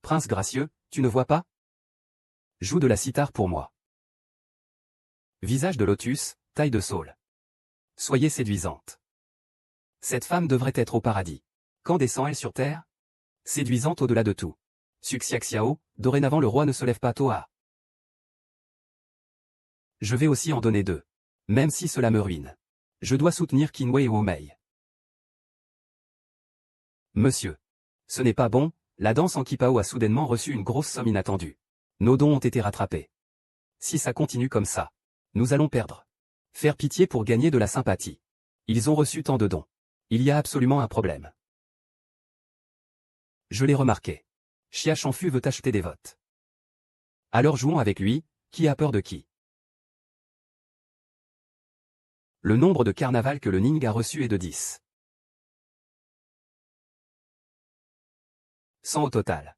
Prince gracieux, tu ne vois pas? Joue de la cithare pour moi. Visage de lotus, taille de saule. Soyez séduisante. Cette femme devrait être au paradis. Quand descend-elle sur terre? Séduisante au-delà de tout. Suxiaxiao, dorénavant le roi ne se lève pas tôt à. Je vais aussi en donner 2. Même si cela me ruine. Je dois soutenir Qinwei et Womei. Monsieur. Ce n'est pas bon, la danse en Qipao a soudainement reçu une grosse somme inattendue. Nos dons ont été rattrapés. Si ça continue comme ça, nous allons perdre. Faire pitié pour gagner de la sympathie. Ils ont reçu tant de dons. Il y a absolument un problème. Je l'ai remarqué. Xia Shanfu veut acheter des votes. Alors jouons avec lui, qui a peur de qui? Le nombre de carnavals que le Ning a reçu est de 10. 100 au total.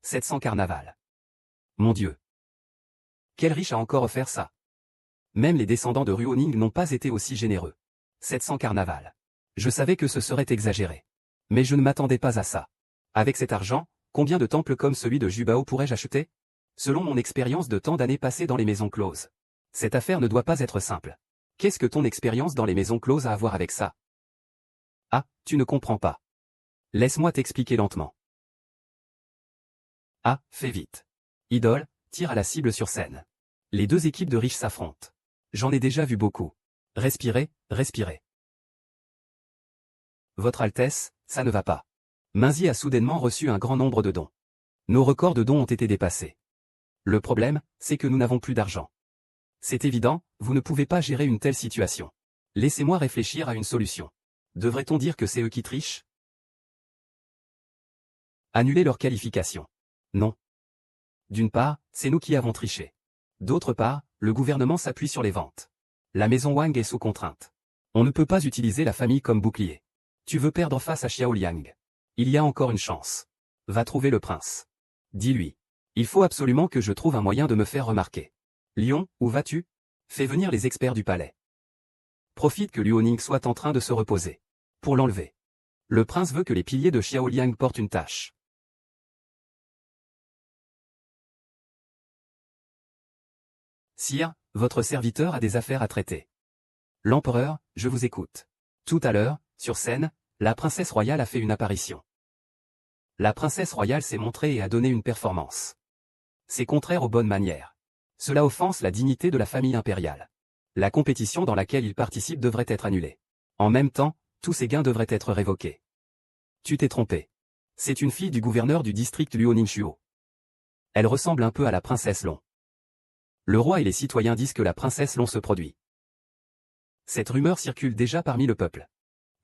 700 carnavals. Mon Dieu. Quel riche a encore offert ça? Même les descendants de Ruo Ning n'ont pas été aussi généreux. 700 carnavals. Je savais que ce serait exagéré. Mais je ne m'attendais pas à ça. Avec cet argent, combien de temples comme celui de Jubao pourrais-je acheter? Selon mon expérience de tant d'années passées dans les maisons closes. Cette affaire ne doit pas être simple. Qu'est-ce que ton expérience dans les maisons closes a à voir avec ça? Ah, tu ne comprends pas. Laisse-moi t'expliquer lentement. Ah, fais vite. Idole, tire à la cible sur scène. Les 2 équipes de riches s'affrontent. J'en ai déjà vu beaucoup. Respirez, respirez. Votre Altesse, ça ne va pas. Minzi a soudainement reçu un grand nombre de dons. Nos records de dons ont été dépassés. Le problème, c'est que nous n'avons plus d'argent. C'est évident, vous ne pouvez pas gérer une telle situation. Laissez-moi réfléchir à une solution. Devrait-on dire que c'est eux qui trichent? Annuler leur qualification. Non. D'une part, c'est nous qui avons triché. D'autre part, le gouvernement s'appuie sur les ventes. La maison Wang est sous contrainte. On ne peut pas utiliser la famille comme bouclier. Tu veux perdre face à Xiao Liang. Il y a encore une chance. Va trouver le prince. Dis-lui. Il faut absolument que je trouve un moyen de me faire remarquer. Lion, où vas-tu? Fais venir les experts du palais. Profite que Luo Ning soit en train de se reposer. Pour l'enlever. Le prince veut que les piliers de Xiao Liang portent une tâche. Sire, votre serviteur a des affaires à traiter. L'empereur, je vous écoute. Tout à l'heure, sur scène, la princesse royale a fait une apparition. La princesse royale s'est montrée et a donné une performance. C'est contraire aux bonnes manières. Cela offense la dignité de la famille impériale. La compétition dans laquelle il participe devrait être annulée. En même temps, tous ses gains devraient être révoqués. Tu t'es trompé. C'est une fille du gouverneur du district Luo Ningxuo. Elle ressemble un peu à la princesse Long. Le roi et les citoyens disent que la princesse Long se produit. Cette rumeur circule déjà parmi le peuple.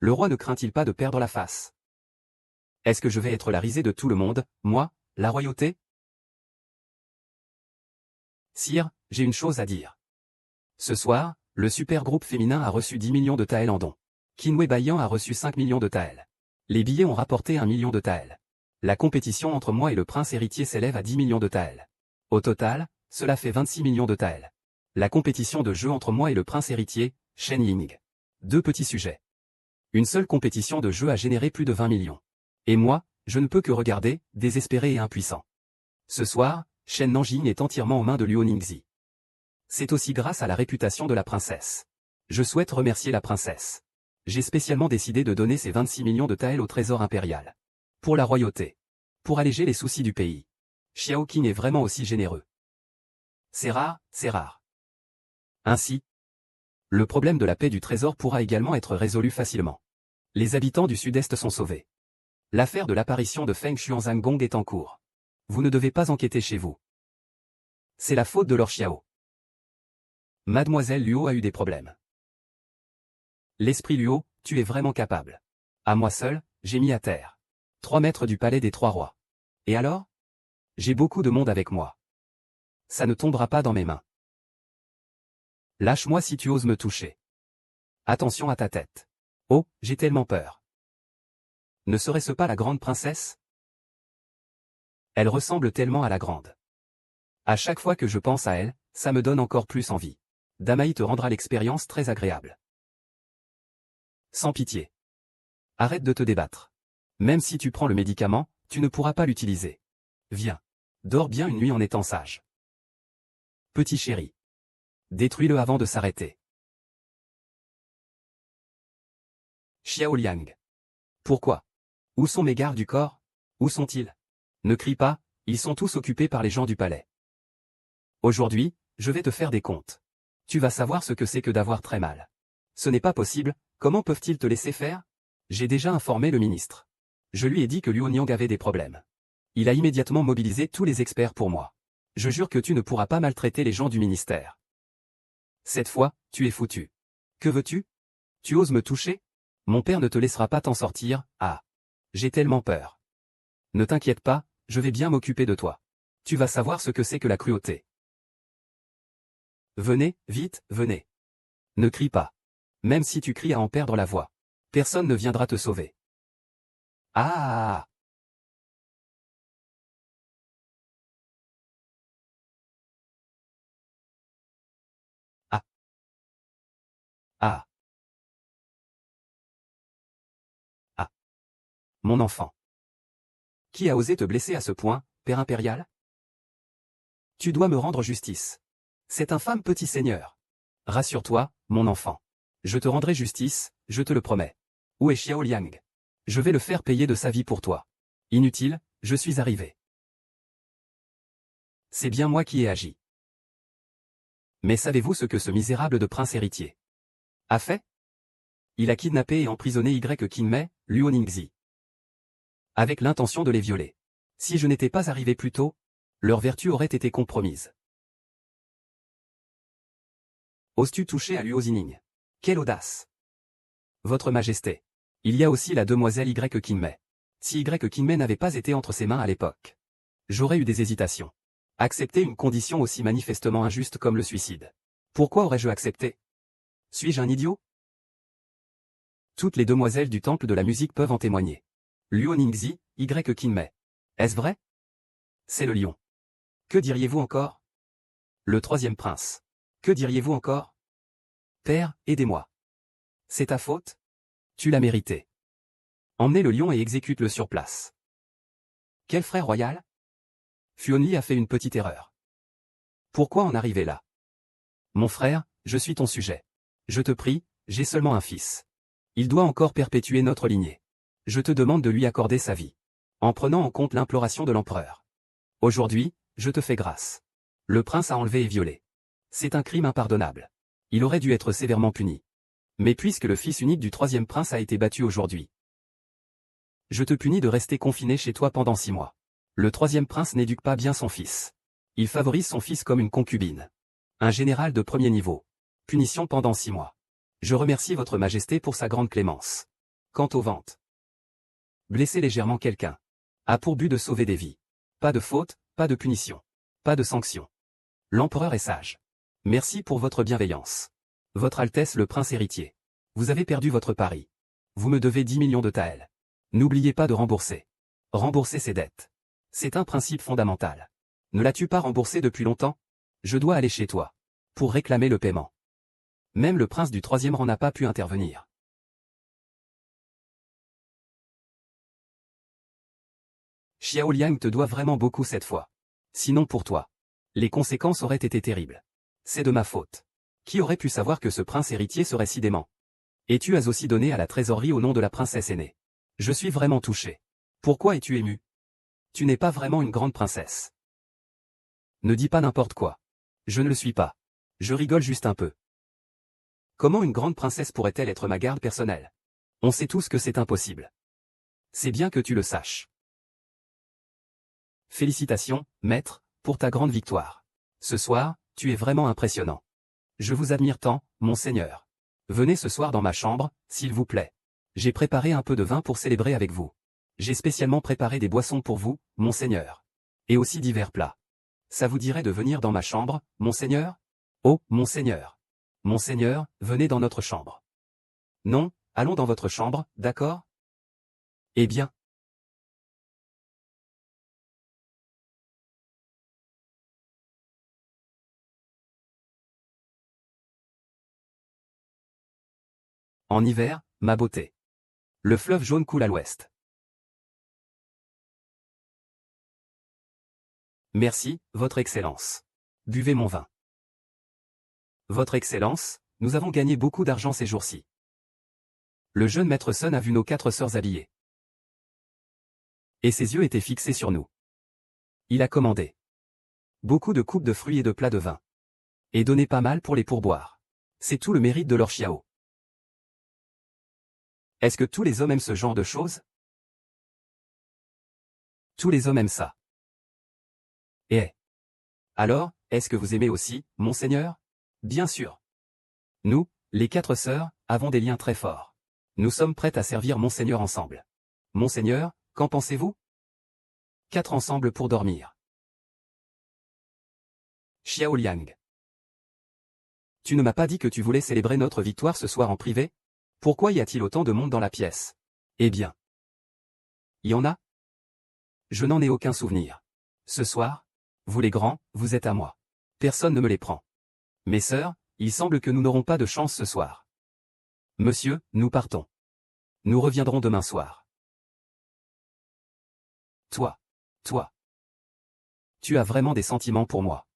Le roi ne craint-il pas de perdre la face? Est-ce que je vais être la risée de tout le monde, moi, la royauté? Sire, j'ai une chose à dire. Ce soir, le super groupe féminin a reçu 10 millions de taels en dons. Qinwei Baiyan a reçu 5 millions de taels. Les billets ont rapporté 1 million de taels. La compétition entre moi et le prince héritier s'élève à 10 millions de taels. Au total, cela fait 26 millions de taels. La compétition de jeu entre moi et le prince héritier, Shen Ying. 2 petits sujets. Une seule compétition de jeu a généré plus de 20 millions. Et moi, je ne peux que regarder, désespéré et impuissant. Ce soir, Shen Nanjing est entièrement aux mains de Luo Ningxi. C'est aussi grâce à la réputation de la princesse. Je souhaite remercier la princesse. J'ai spécialement décidé de donner ces 26 millions de taels au trésor impérial. Pour la royauté. Pour alléger les soucis du pays. Xiao Qing est vraiment aussi généreux. C'est rare, c'est rare. Ainsi, le problème de la paix du trésor pourra également être résolu facilement. Les habitants du sud-est sont sauvés. L'affaire de l'apparition de Feng Xuanzang est en cours. Vous ne devez pas enquêter chez vous. C'est la faute de Lord Xiao. Mademoiselle Luo a eu des problèmes. L'esprit Luo, tu es vraiment capable. À moi seul, j'ai mis à terre 3 mètres du palais des 3 rois. Et alors? J'ai beaucoup de monde avec moi. Ça ne tombera pas dans mes mains. Lâche-moi si tu oses me toucher. Attention à ta tête. Oh, j'ai tellement peur. Ne serait-ce pas la grande princesse? Elle ressemble tellement à la grande. À chaque fois que je pense à elle, ça me donne encore plus envie. Damaï te rendra l'expérience très agréable. Sans pitié. Arrête de te débattre. Même si tu prends le médicament, tu ne pourras pas l'utiliser. Viens. Dors bien une nuit en étant sage. Petit chéri. Détruis-le avant de s'arrêter. Xiao Liang. Pourquoi? Où sont mes gardes du corps? Où sont-ils? Ne crie pas, ils sont tous occupés par les gens du palais. Aujourd'hui, je vais te faire des comptes. Tu vas savoir ce que c'est que d'avoir très mal. Ce n'est pas possible, comment peuvent-ils te laisser faire? J'ai déjà informé le ministre. Je lui ai dit que Luo Niang avait des problèmes. Il a immédiatement mobilisé tous les experts pour moi. Je jure que tu ne pourras pas maltraiter les gens du ministère. Cette fois, tu es foutu. Que veux-tu? Tu oses me toucher? Mon père ne te laissera pas t'en sortir, ah. J'ai tellement peur. Ne t'inquiète pas, je vais bien m'occuper de toi. Tu vas savoir ce que c'est que la cruauté. Venez, vite, venez. Ne crie pas. Même si tu cries à en perdre la voix. Personne ne viendra te sauver. Ah! Ah! Ah! Ah! Mon enfant. Qui a osé te blesser à ce point, père impérial? Tu dois me rendre justice. Cet infâme petit seigneur. Rassure-toi, mon enfant. Je te rendrai justice, je te le promets. Où est Xiao Liang? Je vais le faire payer de sa vie pour toi. Inutile, je suis arrivé. C'est bien moi qui ai agi. Mais savez-vous ce que ce misérable de prince héritier a fait? Il a kidnappé et emprisonné Qinmei, Luo Ningxi. Avec l'intention de les violer. Si je n'étais pas arrivé plus tôt, leur vertu aurait été compromise. Oses-tu toucher à Luo Zining? Quelle audace! Votre Majesté. Il y a aussi la demoiselle Qinmei. Si Qinmei n'avait pas été entre ses mains à l'époque, j'aurais eu des hésitations. Accepter une condition aussi manifestement injuste comme le suicide. Pourquoi aurais-je accepté? Suis-je un idiot? Toutes les demoiselles du temple de la musique peuvent en témoigner. Luo Ningxi, Qinmei. Est-ce vrai? C'est le lion. Que diriez-vous encore? Le troisième prince. Que diriez-vous encore? Père, aidez-moi. C'est ta faute? Tu l'as mérité. Emmenez le lion et exécute-le sur place. Quel frère royal? Fuonli a fait une petite erreur. Pourquoi en arriver là? Mon frère, je suis ton sujet. Je te prie, j'ai seulement un fils. Il doit encore perpétuer notre lignée. Je te demande de lui accorder sa vie. En prenant en compte l'imploration de l'empereur. Aujourd'hui, je te fais grâce. Le prince a enlevé et violé. C'est un crime impardonnable. Il aurait dû être sévèrement puni. Mais puisque le fils unique du troisième prince a été battu aujourd'hui, je te punis de rester confiné chez toi pendant 6 mois. Le troisième prince n'éduque pas bien son fils. Il favorise son fils comme une concubine. Un général de premier niveau. Punition pendant 6 mois. Je remercie votre majesté pour sa grande clémence. Quant aux ventes, blesser légèrement quelqu'un a pour but de sauver des vies. Pas de faute, pas de punition. Pas de sanction. L'empereur est sage. Merci pour votre bienveillance. Votre Altesse le prince héritier. Vous avez perdu votre pari. Vous me devez 10 millions de taels. N'oubliez pas de rembourser. Rembourser ses dettes. C'est un principe fondamental. Ne l'as-tu pas remboursé depuis longtemps? Je dois aller chez toi. Pour réclamer le paiement. Même le prince du troisième rang n'a pas pu intervenir. Xiao Liang te doit vraiment beaucoup cette fois. Sinon pour toi, les conséquences auraient été terribles. C'est de ma faute. Qui aurait pu savoir que ce prince héritier serait si dément? Et tu as aussi donné à la trésorerie au nom de la princesse aînée. Je suis vraiment touché. Pourquoi es-tu ému? Tu n'es pas vraiment une grande princesse. Ne dis pas n'importe quoi. Je ne le suis pas. Je rigole juste un peu. Comment une grande princesse pourrait-elle être ma garde personnelle? On sait tous que c'est impossible. C'est bien que tu le saches. Félicitations, maître, pour ta grande victoire. Ce soir, tu es vraiment impressionnant. Je vous admire tant, monseigneur. Venez ce soir dans ma chambre, s'il vous plaît. J'ai préparé un peu de vin pour célébrer avec vous. J'ai spécialement préparé des boissons pour vous, monseigneur. Et aussi divers plats. Ça vous dirait de venir dans ma chambre, monseigneur? Oh, monseigneur. Monseigneur, venez dans notre chambre. Non, allons dans votre chambre, d'accord? Eh bien. En hiver, ma beauté. Le fleuve jaune coule à l'ouest. Merci, votre Excellence. Buvez mon vin. Votre Excellence, nous avons gagné beaucoup d'argent ces jours-ci. Le jeune maître Sun a vu nos 4 sœurs habillées. Et ses yeux étaient fixés sur nous. Il a commandé beaucoup de coupes de fruits et de plats de vin. Et donné pas mal pour les pourboires. C'est tout le mérite de leur chiao. Est-ce que tous les hommes aiment ce genre de choses? Tous les hommes aiment ça. Et alors, est-ce que vous aimez aussi, monseigneur? Bien sûr. Nous, les 4 sœurs, avons des liens très forts. Nous sommes prêtes à servir monseigneur ensemble. Monseigneur, qu'en pensez-vous? 4 ensemble pour dormir. Xiao Liang. Tu ne m'as pas dit que tu voulais célébrer notre victoire ce soir en privé? Pourquoi y a-t-il autant de monde dans la pièce? Eh bien. Y en a? Je n'en ai aucun souvenir. Ce soir, vous les grands, vous êtes à moi. Personne ne me les prend. Mes sœurs, il semble que nous n'aurons pas de chance ce soir. Monsieur, nous partons. Nous reviendrons demain soir. Toi. Tu as vraiment des sentiments pour moi.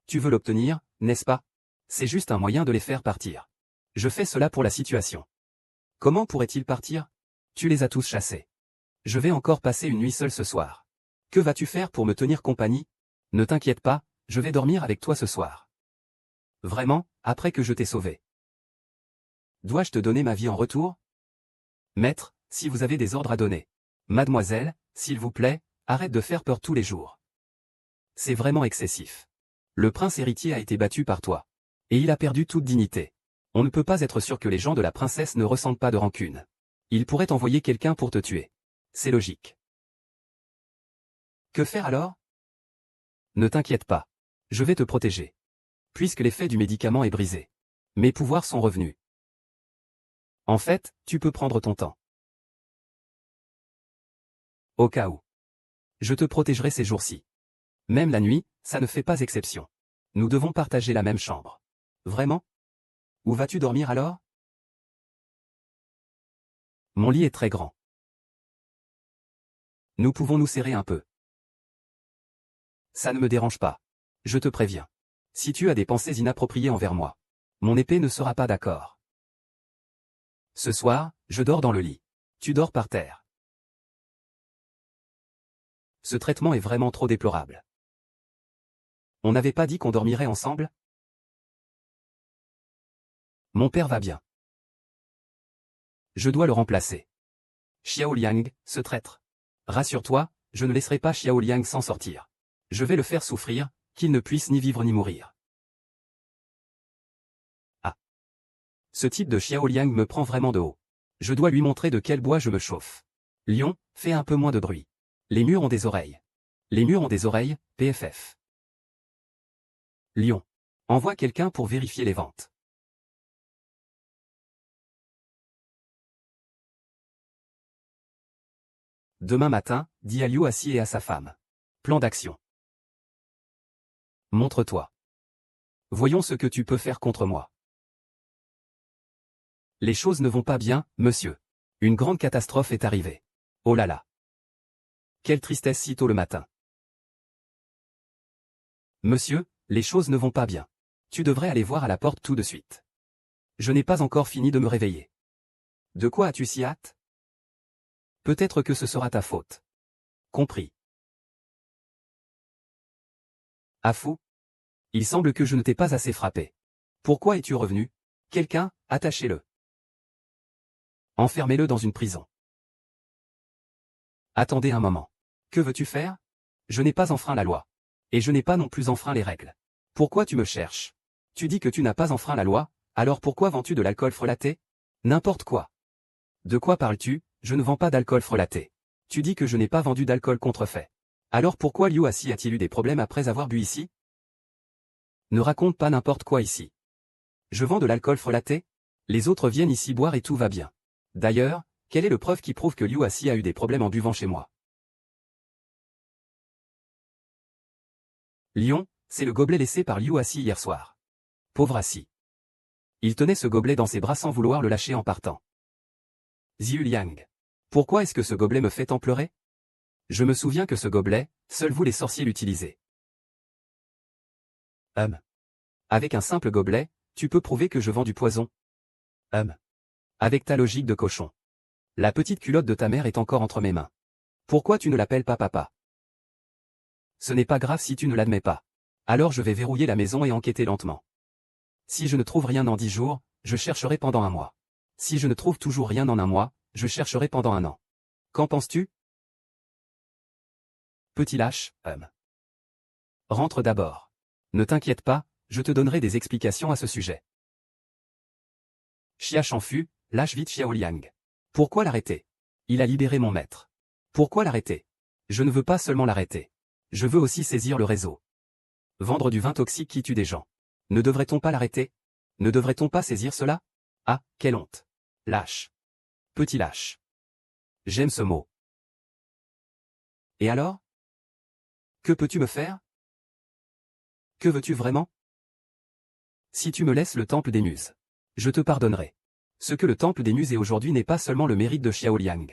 Tu veux l'obtenir, n'est-ce pas? C'est juste un moyen de les faire partir. Je fais cela pour la situation. Comment pourrait-il partir? Tu les as tous chassés. Je vais encore passer une nuit seule ce soir. Que vas-tu faire pour me tenir compagnie? Ne t'inquiète pas, je vais dormir avec toi ce soir. Vraiment, après que je t'ai sauvé. Dois-je te donner ma vie en retour? Maître, si vous avez des ordres à donner. Mademoiselle, s'il vous plaît, arrête de faire peur tous les jours. C'est vraiment excessif. Le prince héritier a été battu par toi. Et il a perdu toute dignité. On ne peut pas être sûr que les gens de la princesse ne ressentent pas de rancune. Ils pourraient envoyer quelqu'un pour te tuer. C'est logique. Que faire alors? Ne t'inquiète pas. Je vais te protéger. Puisque l'effet du médicament est brisé. Mes pouvoirs sont revenus. En fait, tu peux prendre ton temps. Au cas où. Je te protégerai ces jours-ci. Même la nuit, ça ne fait pas exception. Nous devons partager la même chambre. Vraiment? Où vas-tu dormir alors? Mon lit est très grand. Nous pouvons nous serrer un peu. Ça ne me dérange pas. Je te préviens. Si tu as des pensées inappropriées envers moi, mon épée ne sera pas d'accord. Ce soir, je dors dans le lit. Tu dors par terre. Ce traitement est vraiment trop déplorable. On n'avait pas dit qu'on dormirait ensemble? Mon père va bien. Je dois le remplacer. Xiao Liang, ce traître. Rassure-toi, je ne laisserai pas Xiao Liang s'en sortir. Je vais le faire souffrir, qu'il ne puisse ni vivre ni mourir. Ah. Ce type de Xiao Liang me prend vraiment de haut. Je dois lui montrer de quel bois je me chauffe. Lion, fais un peu moins de bruit. Les murs ont des oreilles. Les murs ont des oreilles, PFF. Lion. Envoie quelqu'un pour vérifier les ventes. Demain matin, dit à Liu assis et à sa femme. Plan d'action. Montre-toi. Voyons ce que tu peux faire contre moi. Les choses ne vont pas bien, monsieur. Une grande catastrophe est arrivée. Oh là là. Quelle tristesse si tôt le matin. Monsieur, les choses ne vont pas bien. Tu devrais aller voir à la porte tout de suite. Je n'ai pas encore fini de me réveiller. De quoi as-tu si hâte? Peut-être que ce sera ta faute. Compris. À fou? Il semble que je ne t'ai pas assez frappé. Pourquoi es-tu revenu? Quelqu'un, attachez-le. Enfermez-le dans une prison. Attendez un moment. Que veux-tu faire? Je n'ai pas enfreint la loi. Et je n'ai pas non plus enfreint les règles. Pourquoi tu me cherches? Tu dis que tu n'as pas enfreint la loi, alors pourquoi vends-tu de l'alcool frelaté? N'importe quoi. De quoi parles-tu? Je ne vends pas d'alcool frelaté. Tu dis que je n'ai pas vendu d'alcool contrefait. Alors pourquoi Liu Assi a-t-il eu des problèmes après avoir bu ici? Ne raconte pas n'importe quoi ici. Je vends de l'alcool frelaté? Les autres viennent ici boire et tout va bien. D'ailleurs, quelle est le preuve qui prouve que Liu Assi a eu des problèmes en buvant chez moi? Lion, c'est le gobelet laissé par Liu Assi hier soir. Pauvre Assi. Il tenait ce gobelet dans ses bras sans vouloir le lâcher en partant. Ziyu Liang. Pourquoi est-ce que ce gobelet me fait tant pleurer? Je me souviens que ce gobelet, seuls vous les sorciers l'utilisez. Avec un simple gobelet, tu peux prouver que je vends du poison? Avec ta logique de cochon. La petite culotte de ta mère est encore entre mes mains. Pourquoi tu ne l'appelles pas papa? Ce n'est pas grave si tu ne l'admets pas. Alors je vais verrouiller la maison et enquêter lentement. Si je ne trouve rien en 10 jours, je chercherai pendant un mois. Si je ne trouve toujours rien en un mois, je chercherai pendant un an. Qu'en penses-tu? Petit lâche, Rentre d'abord. Ne t'inquiète pas, je te donnerai des explications à ce sujet. Xia Shanfu, lâche vite Xiao Liang. Pourquoi l'arrêter? Il a libéré mon maître. Pourquoi l'arrêter? Je ne veux pas seulement l'arrêter. Je veux aussi saisir le réseau. Vendre du vin toxique qui tue des gens. Ne devrait-on pas l'arrêter? Ne devrait-on pas saisir cela? Ah, quelle honte. Lâche. Petit lâche. J'aime ce mot. Et alors? Que peux-tu me faire? Que veux-tu vraiment? Si tu me laisses le temple des muses, je te pardonnerai. Ce que le temple des muses est aujourd'hui n'est pas seulement le mérite de Xiao Liang.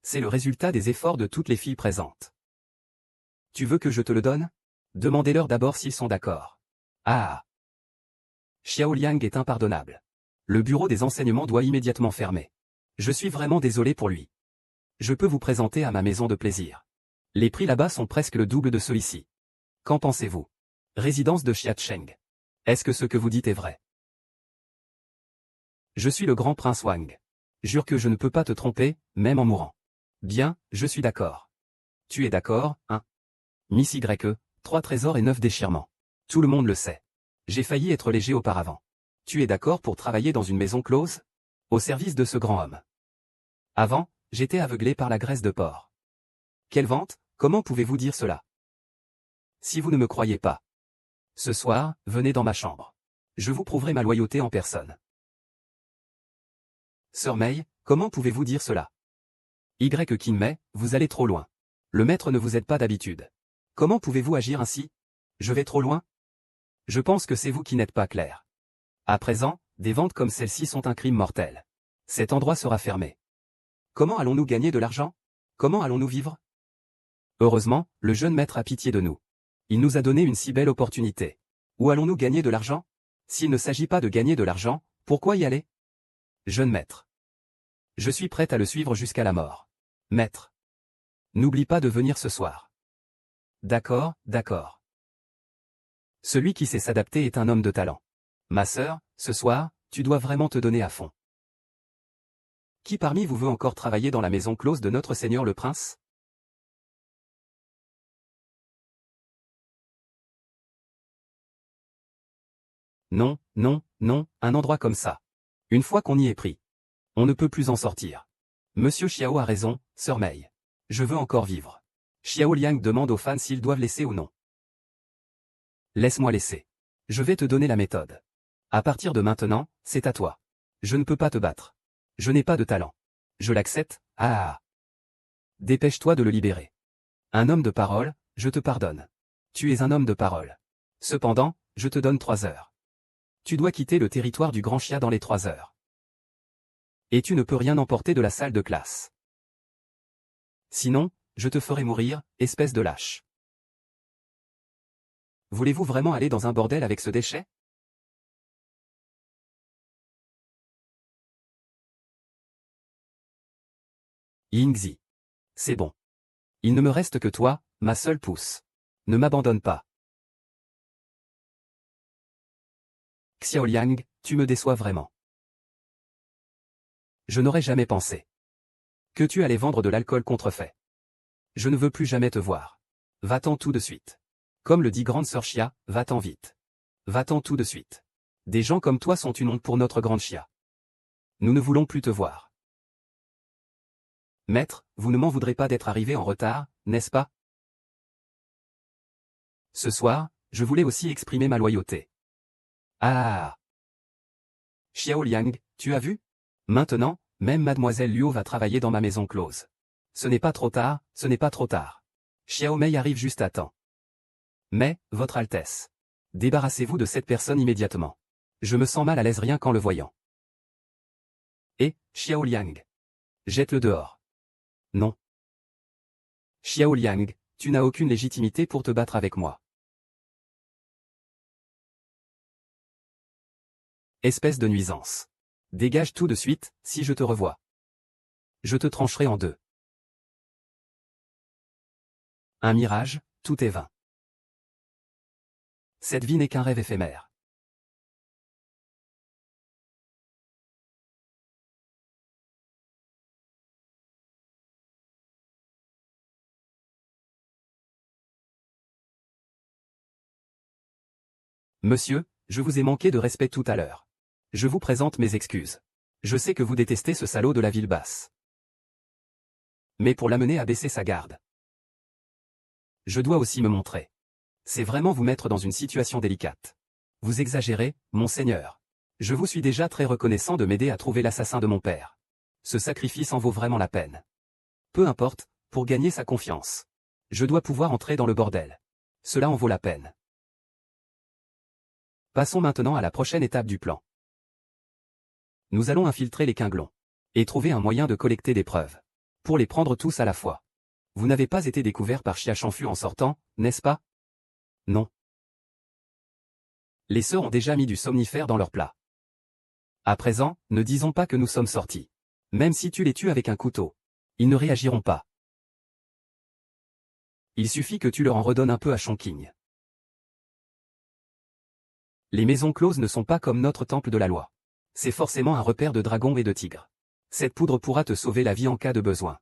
C'est le résultat des efforts de toutes les filles présentes. Tu veux que je te le donne? Demandez-leur d'abord s'ils sont d'accord. Ah! Xiao Liang est impardonnable. Le bureau des enseignements doit immédiatement fermer. Je suis vraiment désolé pour lui. Je peux vous présenter à ma maison de plaisir. Les prix là-bas sont presque le double de ceux-ci. Qu'en pensez-vous? Résidence de Xiacheng. Est-ce que ce que vous dites est vrai? Je suis le grand prince Wang. Jure que je ne peux pas te tromper, même en mourant. Bien, je suis d'accord. Tu es d'accord, hein? Miss YE, 3 trésors et 9 déchirements. Tout le monde le sait. J'ai failli être léger auparavant. Tu es d'accord pour travailler dans une maison close? Au service de ce grand homme. Avant, j'étais aveuglé par la graisse de porc. Quelle vente? Comment pouvez-vous dire cela? Si vous ne me croyez pas. Ce soir, venez dans ma chambre. Je vous prouverai ma loyauté en personne. Sœur Mei, comment pouvez-vous dire cela? Kinmei, vous allez trop loin. Le maître ne vous aide pas d'habitude. Comment pouvez-vous agir ainsi? Je vais trop loin? Je pense que c'est vous qui n'êtes pas clair. À présent, des ventes comme celle-ci sont un crime mortel. Cet endroit sera fermé. Comment allons-nous gagner de l'argent? Comment allons-nous vivre? Heureusement, le jeune maître a pitié de nous. Il nous a donné une si belle opportunité. Où allons-nous gagner de l'argent? S'il ne s'agit pas de gagner de l'argent, pourquoi y aller? Jeune maître. Je suis prête à le suivre jusqu'à la mort. Maître. N'oublie pas de venir ce soir. D'accord, d'accord. Celui qui sait s'adapter est un homme de talent. Ma sœur, ce soir, tu dois vraiment te donner à fond. Qui parmi vous veut encore travailler dans la maison close de notre Seigneur le Prince? Non, non, non, un endroit comme ça. Une fois qu'on y est pris, on ne peut plus en sortir. Monsieur Xiao a raison, sœur Mei. Je veux encore vivre. Xiao Liang demande aux fans s'ils doivent laisser ou non. Laisse-moi laisser. Je vais te donner la méthode. À partir de maintenant, c'est à toi. Je ne peux pas te battre. Je n'ai pas de talent. Je l'accepte, ah. Dépêche-toi de le libérer. Un homme de parole, je te pardonne. Tu es un homme de parole. Cependant, je te donne 3 heures. Tu dois quitter le territoire du Grand Chia dans les 3 heures. Et tu ne peux rien emporter de la salle de classe. Sinon, je te ferai mourir, espèce de lâche. Voulez-vous vraiment aller dans un bordel avec ce déchet? Yingzi. C'est bon. Il ne me reste que toi, ma seule pousse. Ne m'abandonne pas. Xiao Liang, tu me déçois vraiment. Je n'aurais jamais pensé que tu allais vendre de l'alcool contrefait. Je ne veux plus jamais te voir. Va-t'en tout de suite. Comme le dit grande sœur Chia, va-t'en vite. Va-t'en tout de suite. Des gens comme toi sont une honte pour notre grande Chia. Nous ne voulons plus te voir. Maître, vous ne m'en voudrez pas d'être arrivé en retard, n'est-ce pas? Ce soir, je voulais aussi exprimer ma loyauté. Ah! Xiao Liang, tu as vu? Maintenant, même mademoiselle Luo va travailler dans ma maison close. Ce n'est pas trop tard, ce n'est pas trop tard. Xiao Mei arrive juste à temps. Mais, Votre Altesse, débarrassez-vous de cette personne immédiatement. Je me sens mal à l'aise rien qu'en le voyant. Et, Xiao Liang. Jette-le dehors. Non. Xiao Liang, tu n'as aucune légitimité pour te battre avec moi. Espèce de nuisance. Dégage tout de suite, si je te revois. Je te trancherai en deux. Un mirage, tout est vain. Cette vie n'est qu'un rêve éphémère. Monsieur, je vous ai manqué de respect tout à l'heure. Je vous présente mes excuses. Je sais que vous détestez ce salaud de la ville basse. Mais pour l'amener à baisser sa garde, je dois aussi me montrer. C'est vraiment vous mettre dans une situation délicate. Vous exagérez, monseigneur. Je vous suis déjà très reconnaissant de m'aider à trouver l'assassin de mon père. Ce sacrifice en vaut vraiment la peine. Peu importe, pour gagner sa confiance. Je dois pouvoir entrer dans le bordel. Cela en vaut la peine. Passons maintenant à la prochaine étape du plan. Nous allons infiltrer les Quinglons. Et trouver un moyen de collecter des preuves. Pour les prendre tous à la fois. Vous n'avez pas été découvert par Xia Shanfu en sortant, n'est-ce pas? Non. Les sœurs ont déjà mis du somnifère dans leur plat. À présent, ne disons pas que nous sommes sortis. Même si tu les tues avec un couteau, ils ne réagiront pas. Il suffit que tu leur en redonnes un peu à Chongqing. Les maisons closes ne sont pas comme notre temple de la loi. C'est forcément un repère de dragons et de tigres. Cette poudre pourra te sauver la vie en cas de besoin.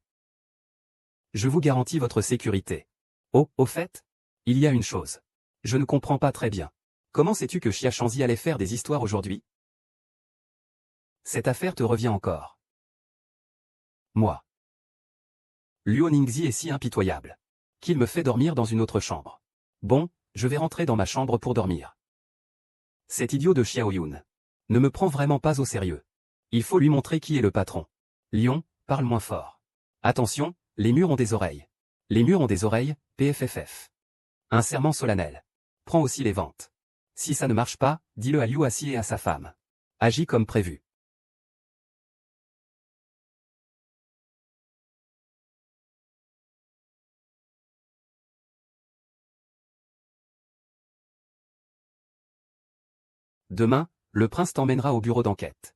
Je vous garantis votre sécurité. Oh, au fait, il y a une chose. Je ne comprends pas très bien. Comment sais-tu que Xia Shanzi allait faire des histoires aujourd'hui? Cette affaire te revient encore. Moi. Luo Ningzi est si impitoyable qu'il me fait dormir dans une autre chambre. Bon, je vais rentrer dans ma chambre pour dormir. Cet idiot de Xiao Yun ne me prend vraiment pas au sérieux. Il faut lui montrer qui est le patron. Lion, parle moins fort. Attention, les murs ont des oreilles. Les murs ont des oreilles, PFFF. Un serment solennel. Prends aussi les ventes. Si ça ne marche pas, dis-le à Liu Assi et à sa femme. Agis comme prévu. Demain, le prince t'emmènera au bureau d'enquête.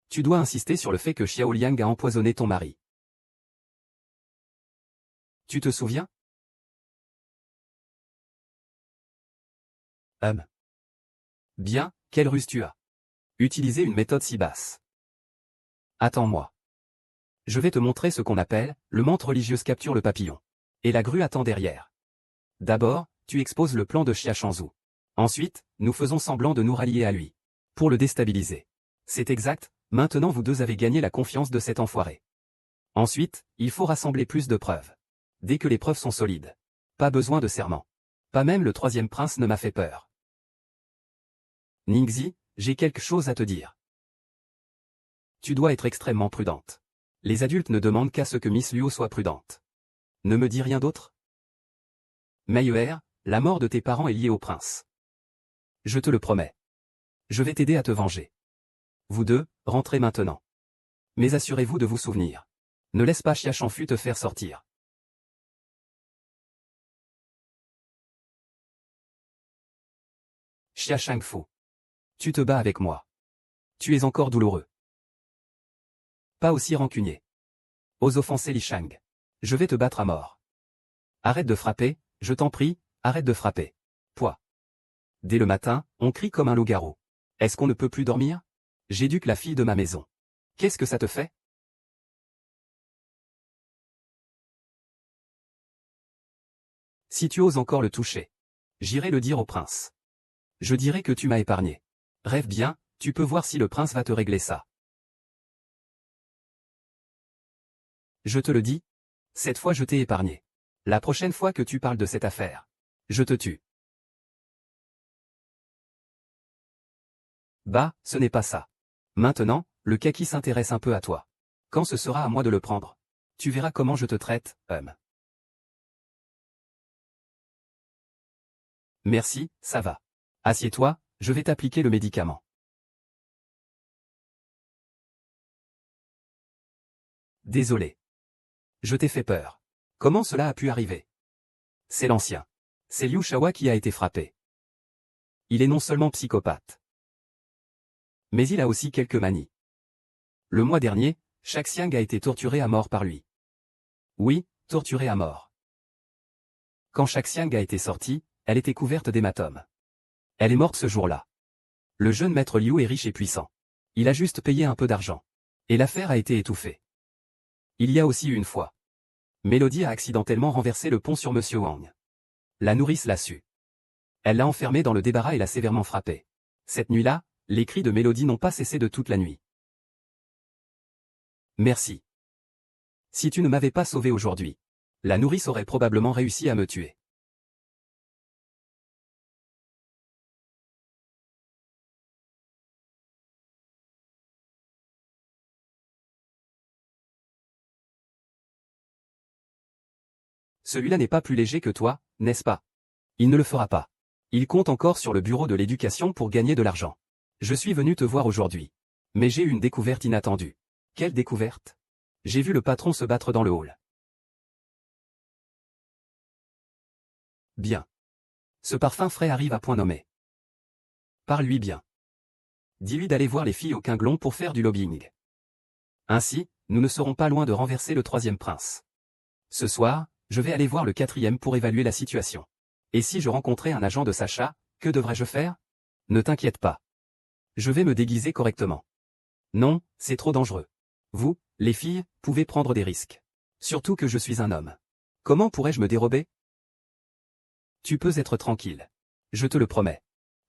Tu dois insister sur le fait que Xiao Liang a empoisonné ton mari. Tu te souviens? Bien, quelle ruse tu as? Utiliser une méthode si basse. Attends-moi. Je vais te montrer ce qu'on appelle, le menthe religieuse capture le papillon. Et la grue attend derrière. D'abord, tu exposes le plan de Xia Shanzu. Ensuite, nous faisons semblant de nous rallier à lui. Pour le déstabiliser. C'est exact, maintenant vous deux avez gagné la confiance de cet enfoiré. Ensuite, il faut rassembler plus de preuves. Dès que les preuves sont solides. Pas besoin de serment. Pas même le troisième prince ne m'a fait peur. Ningzi, j'ai quelque chose à te dire. Tu dois être extrêmement prudente. Les adultes ne demandent qu'à ce que Miss Luo soit prudente. Ne me dis rien d'autre? Meyer, la mort de tes parents est liée au prince. Je te le promets. Je vais t'aider à te venger. Vous deux, rentrez maintenant. Mais assurez-vous de vous souvenir. Ne laisse pas Xia Shanfu te faire sortir. Xia Shangfu. Tu te bats avec moi. Tu es encore douloureux. Pas aussi rancunier. Ose offenser Li Shang. Je vais te battre à mort. Arrête de frapper, je t'en prie, arrête de frapper. Pouah. Dès le matin, on crie comme un loup-garou. Est-ce qu'on ne peut plus dormir? J'éduque la fille de ma maison. Qu'est-ce que ça te fait? Si tu oses encore le toucher, j'irai le dire au prince. Je dirai que tu m'as épargné. Rêve bien, tu peux voir si le prince va te régler ça. Je te le dis, cette fois je t'ai épargné. La prochaine fois que tu parles de cette affaire, je te tue. Bah, ce n'est pas ça. Maintenant, le kaki s'intéresse un peu à toi. Quand ce sera à moi de le prendre, tu verras comment je te traite, Merci, ça va. Assieds-toi, je vais t'appliquer le médicament. Désolé. Je t'ai fait peur. Comment cela a pu arriver? C'est l'ancien. C'est Liu Shawa qui a été frappé. Il est non seulement psychopathe, mais il a aussi quelques manies. Le mois dernier, Shaxiang a été torturé à mort par lui. Oui, torturé à mort. Quand Shaxiang a été sortie, elle était couverte d'hématomes. Elle est morte ce jour-là. Le jeune maître Liu est riche et puissant. Il a juste payé un peu d'argent. Et l'affaire a été étouffée. Il y a aussi une fois. Mélodie a accidentellement renversé le pont sur Monsieur Wang. La nourrice l'a su. Elle l'a enfermé dans le débarras et l'a sévèrement frappé. Cette nuit-là, les cris de Mélodie n'ont pas cessé de toute la nuit. Merci. Si tu ne m'avais pas sauvé aujourd'hui, la nourrice aurait probablement réussi à me tuer. Celui-là n'est pas plus léger que toi, n'est-ce pas? Il ne le fera pas. Il compte encore sur le bureau de l'éducation pour gagner de l'argent. Je suis venu te voir aujourd'hui. Mais j'ai eu une découverte inattendue. Quelle découverte? J'ai vu le patron se battre dans le hall. Bien. Ce parfum frais arrive à point nommé. Parle-lui bien. Dis-lui d'aller voir les filles au Quinglon pour faire du lobbying. Ainsi, nous ne serons pas loin de renverser le troisième prince. Ce soir, je vais aller voir le quatrième pour évaluer la situation. Et si je rencontrais un agent de Sacha, que devrais-je faire? Ne t'inquiète pas. Je vais me déguiser correctement. Non, c'est trop dangereux. Vous, les filles, pouvez prendre des risques. Surtout que je suis un homme. Comment pourrais-je me dérober? Tu peux être tranquille. Je te le promets.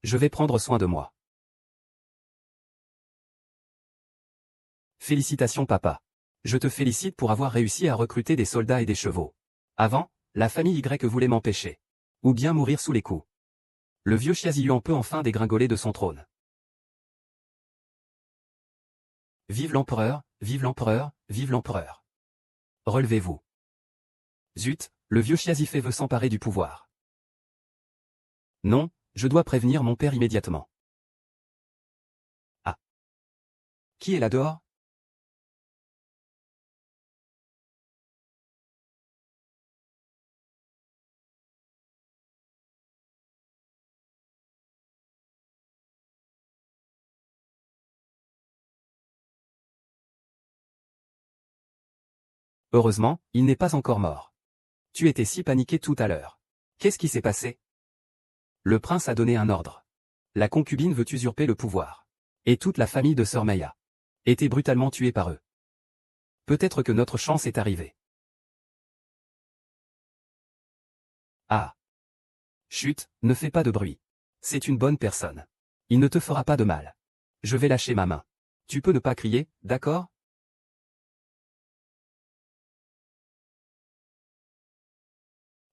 Je vais prendre soin de moi. Félicitations papa. Je te félicite pour avoir réussi à recruter des soldats et des chevaux. Avant, la famille Y voulait m'empêcher. Ou bien mourir sous les coups. Le vieux Chiazilluan peut enfin dégringoler de son trône. Vive l'empereur, vive l'empereur, vive l'empereur. Relevez-vous. Zut, le vieux Chiazifé veut s'emparer du pouvoir. Non, je dois prévenir mon père immédiatement. Ah. Qui est là dehors? Heureusement, il n'est pas encore mort. Tu étais si paniqué tout à l'heure. Qu'est-ce qui s'est passé? Le prince a donné un ordre. La concubine veut usurper le pouvoir. Et toute la famille de Sœur Maya était brutalement tuée par eux. Peut-être que notre chance est arrivée. Ah. Chut, ne fais pas de bruit. C'est une bonne personne. Il ne te fera pas de mal. Je vais lâcher ma main. Tu peux ne pas crier, d'accord?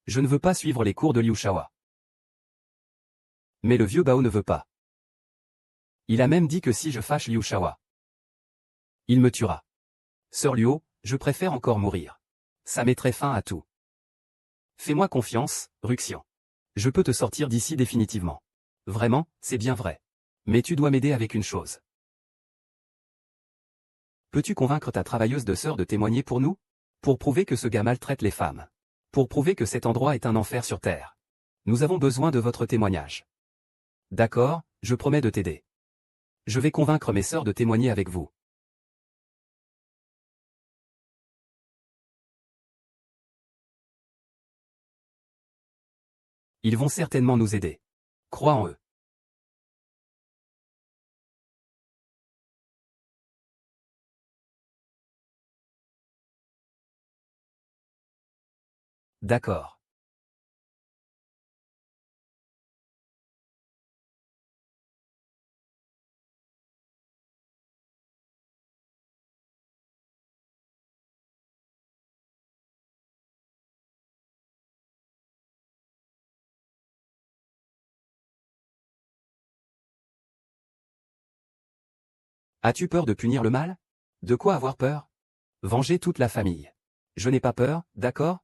Je ne veux pas suivre les cours de Liu Shawa. Mais le vieux Bao ne veut pas. Il a même dit que si je fâche Liu Shawa, il me tuera. Sœur Liu, je préfère encore mourir. Ça mettrait fin à tout. Fais-moi confiance, Ruxian. Je peux te sortir d'ici définitivement. Vraiment, c'est bien vrai. Mais tu dois m'aider avec une chose. Peux-tu convaincre ta travailleuse de sœur de témoigner pour nous? Pour prouver que ce gars maltraite les femmes. Pour prouver que cet endroit est un enfer sur terre. Nous avons besoin de votre témoignage. D'accord, je promets de t'aider. Je vais convaincre mes sœurs de témoigner avec vous. Ils vont certainement nous aider. Crois en eux. D'accord. As-tu peur de punir le mal? De quoi avoir peur? Venger toute la famille. Je n'ai pas peur, d'accord?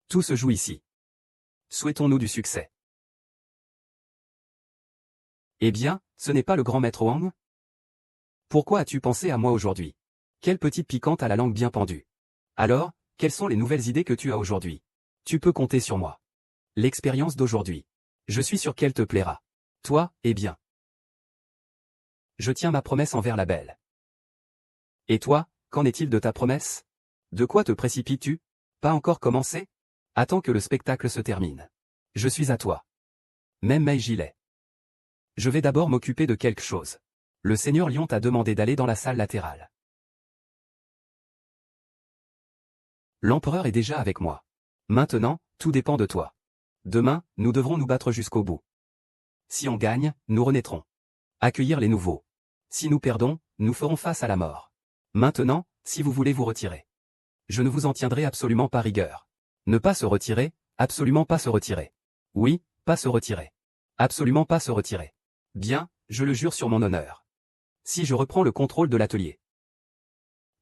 Tout se joue ici. Souhaitons-nous du succès. Eh bien, ce n'est pas le grand maître Wang? Pourquoi as-tu pensé à moi aujourd'hui? Quelle petite piquante à la langue bien pendue. Alors, quelles sont les nouvelles idées que tu as aujourd'hui? Tu peux compter sur moi. L'expérience d'aujourd'hui. Je suis sûr qu'elle te plaira. Toi, eh bien. Je tiens ma promesse envers la belle. Et toi, qu'en est-il de ta promesse? De quoi te précipites-tu? Pas encore commencé? Attends que le spectacle se termine. Je suis à toi. Même Mei Gilet. Je vais d'abord m'occuper de quelque chose. Le seigneur Lion t'a demandé d'aller dans la salle latérale. L'empereur est déjà avec moi. Maintenant, tout dépend de toi. Demain, nous devrons nous battre jusqu'au bout. Si on gagne, nous renaîtrons. Accueillir les nouveaux. Si nous perdons, nous ferons face à la mort. Maintenant, si vous voulez vous retirer. Je ne vous en tiendrai absolument pas rigueur. Ne pas se retirer, absolument pas se retirer. Oui, pas se retirer. Absolument pas se retirer. Bien, je le jure sur mon honneur. Si je reprends le contrôle de l'atelier,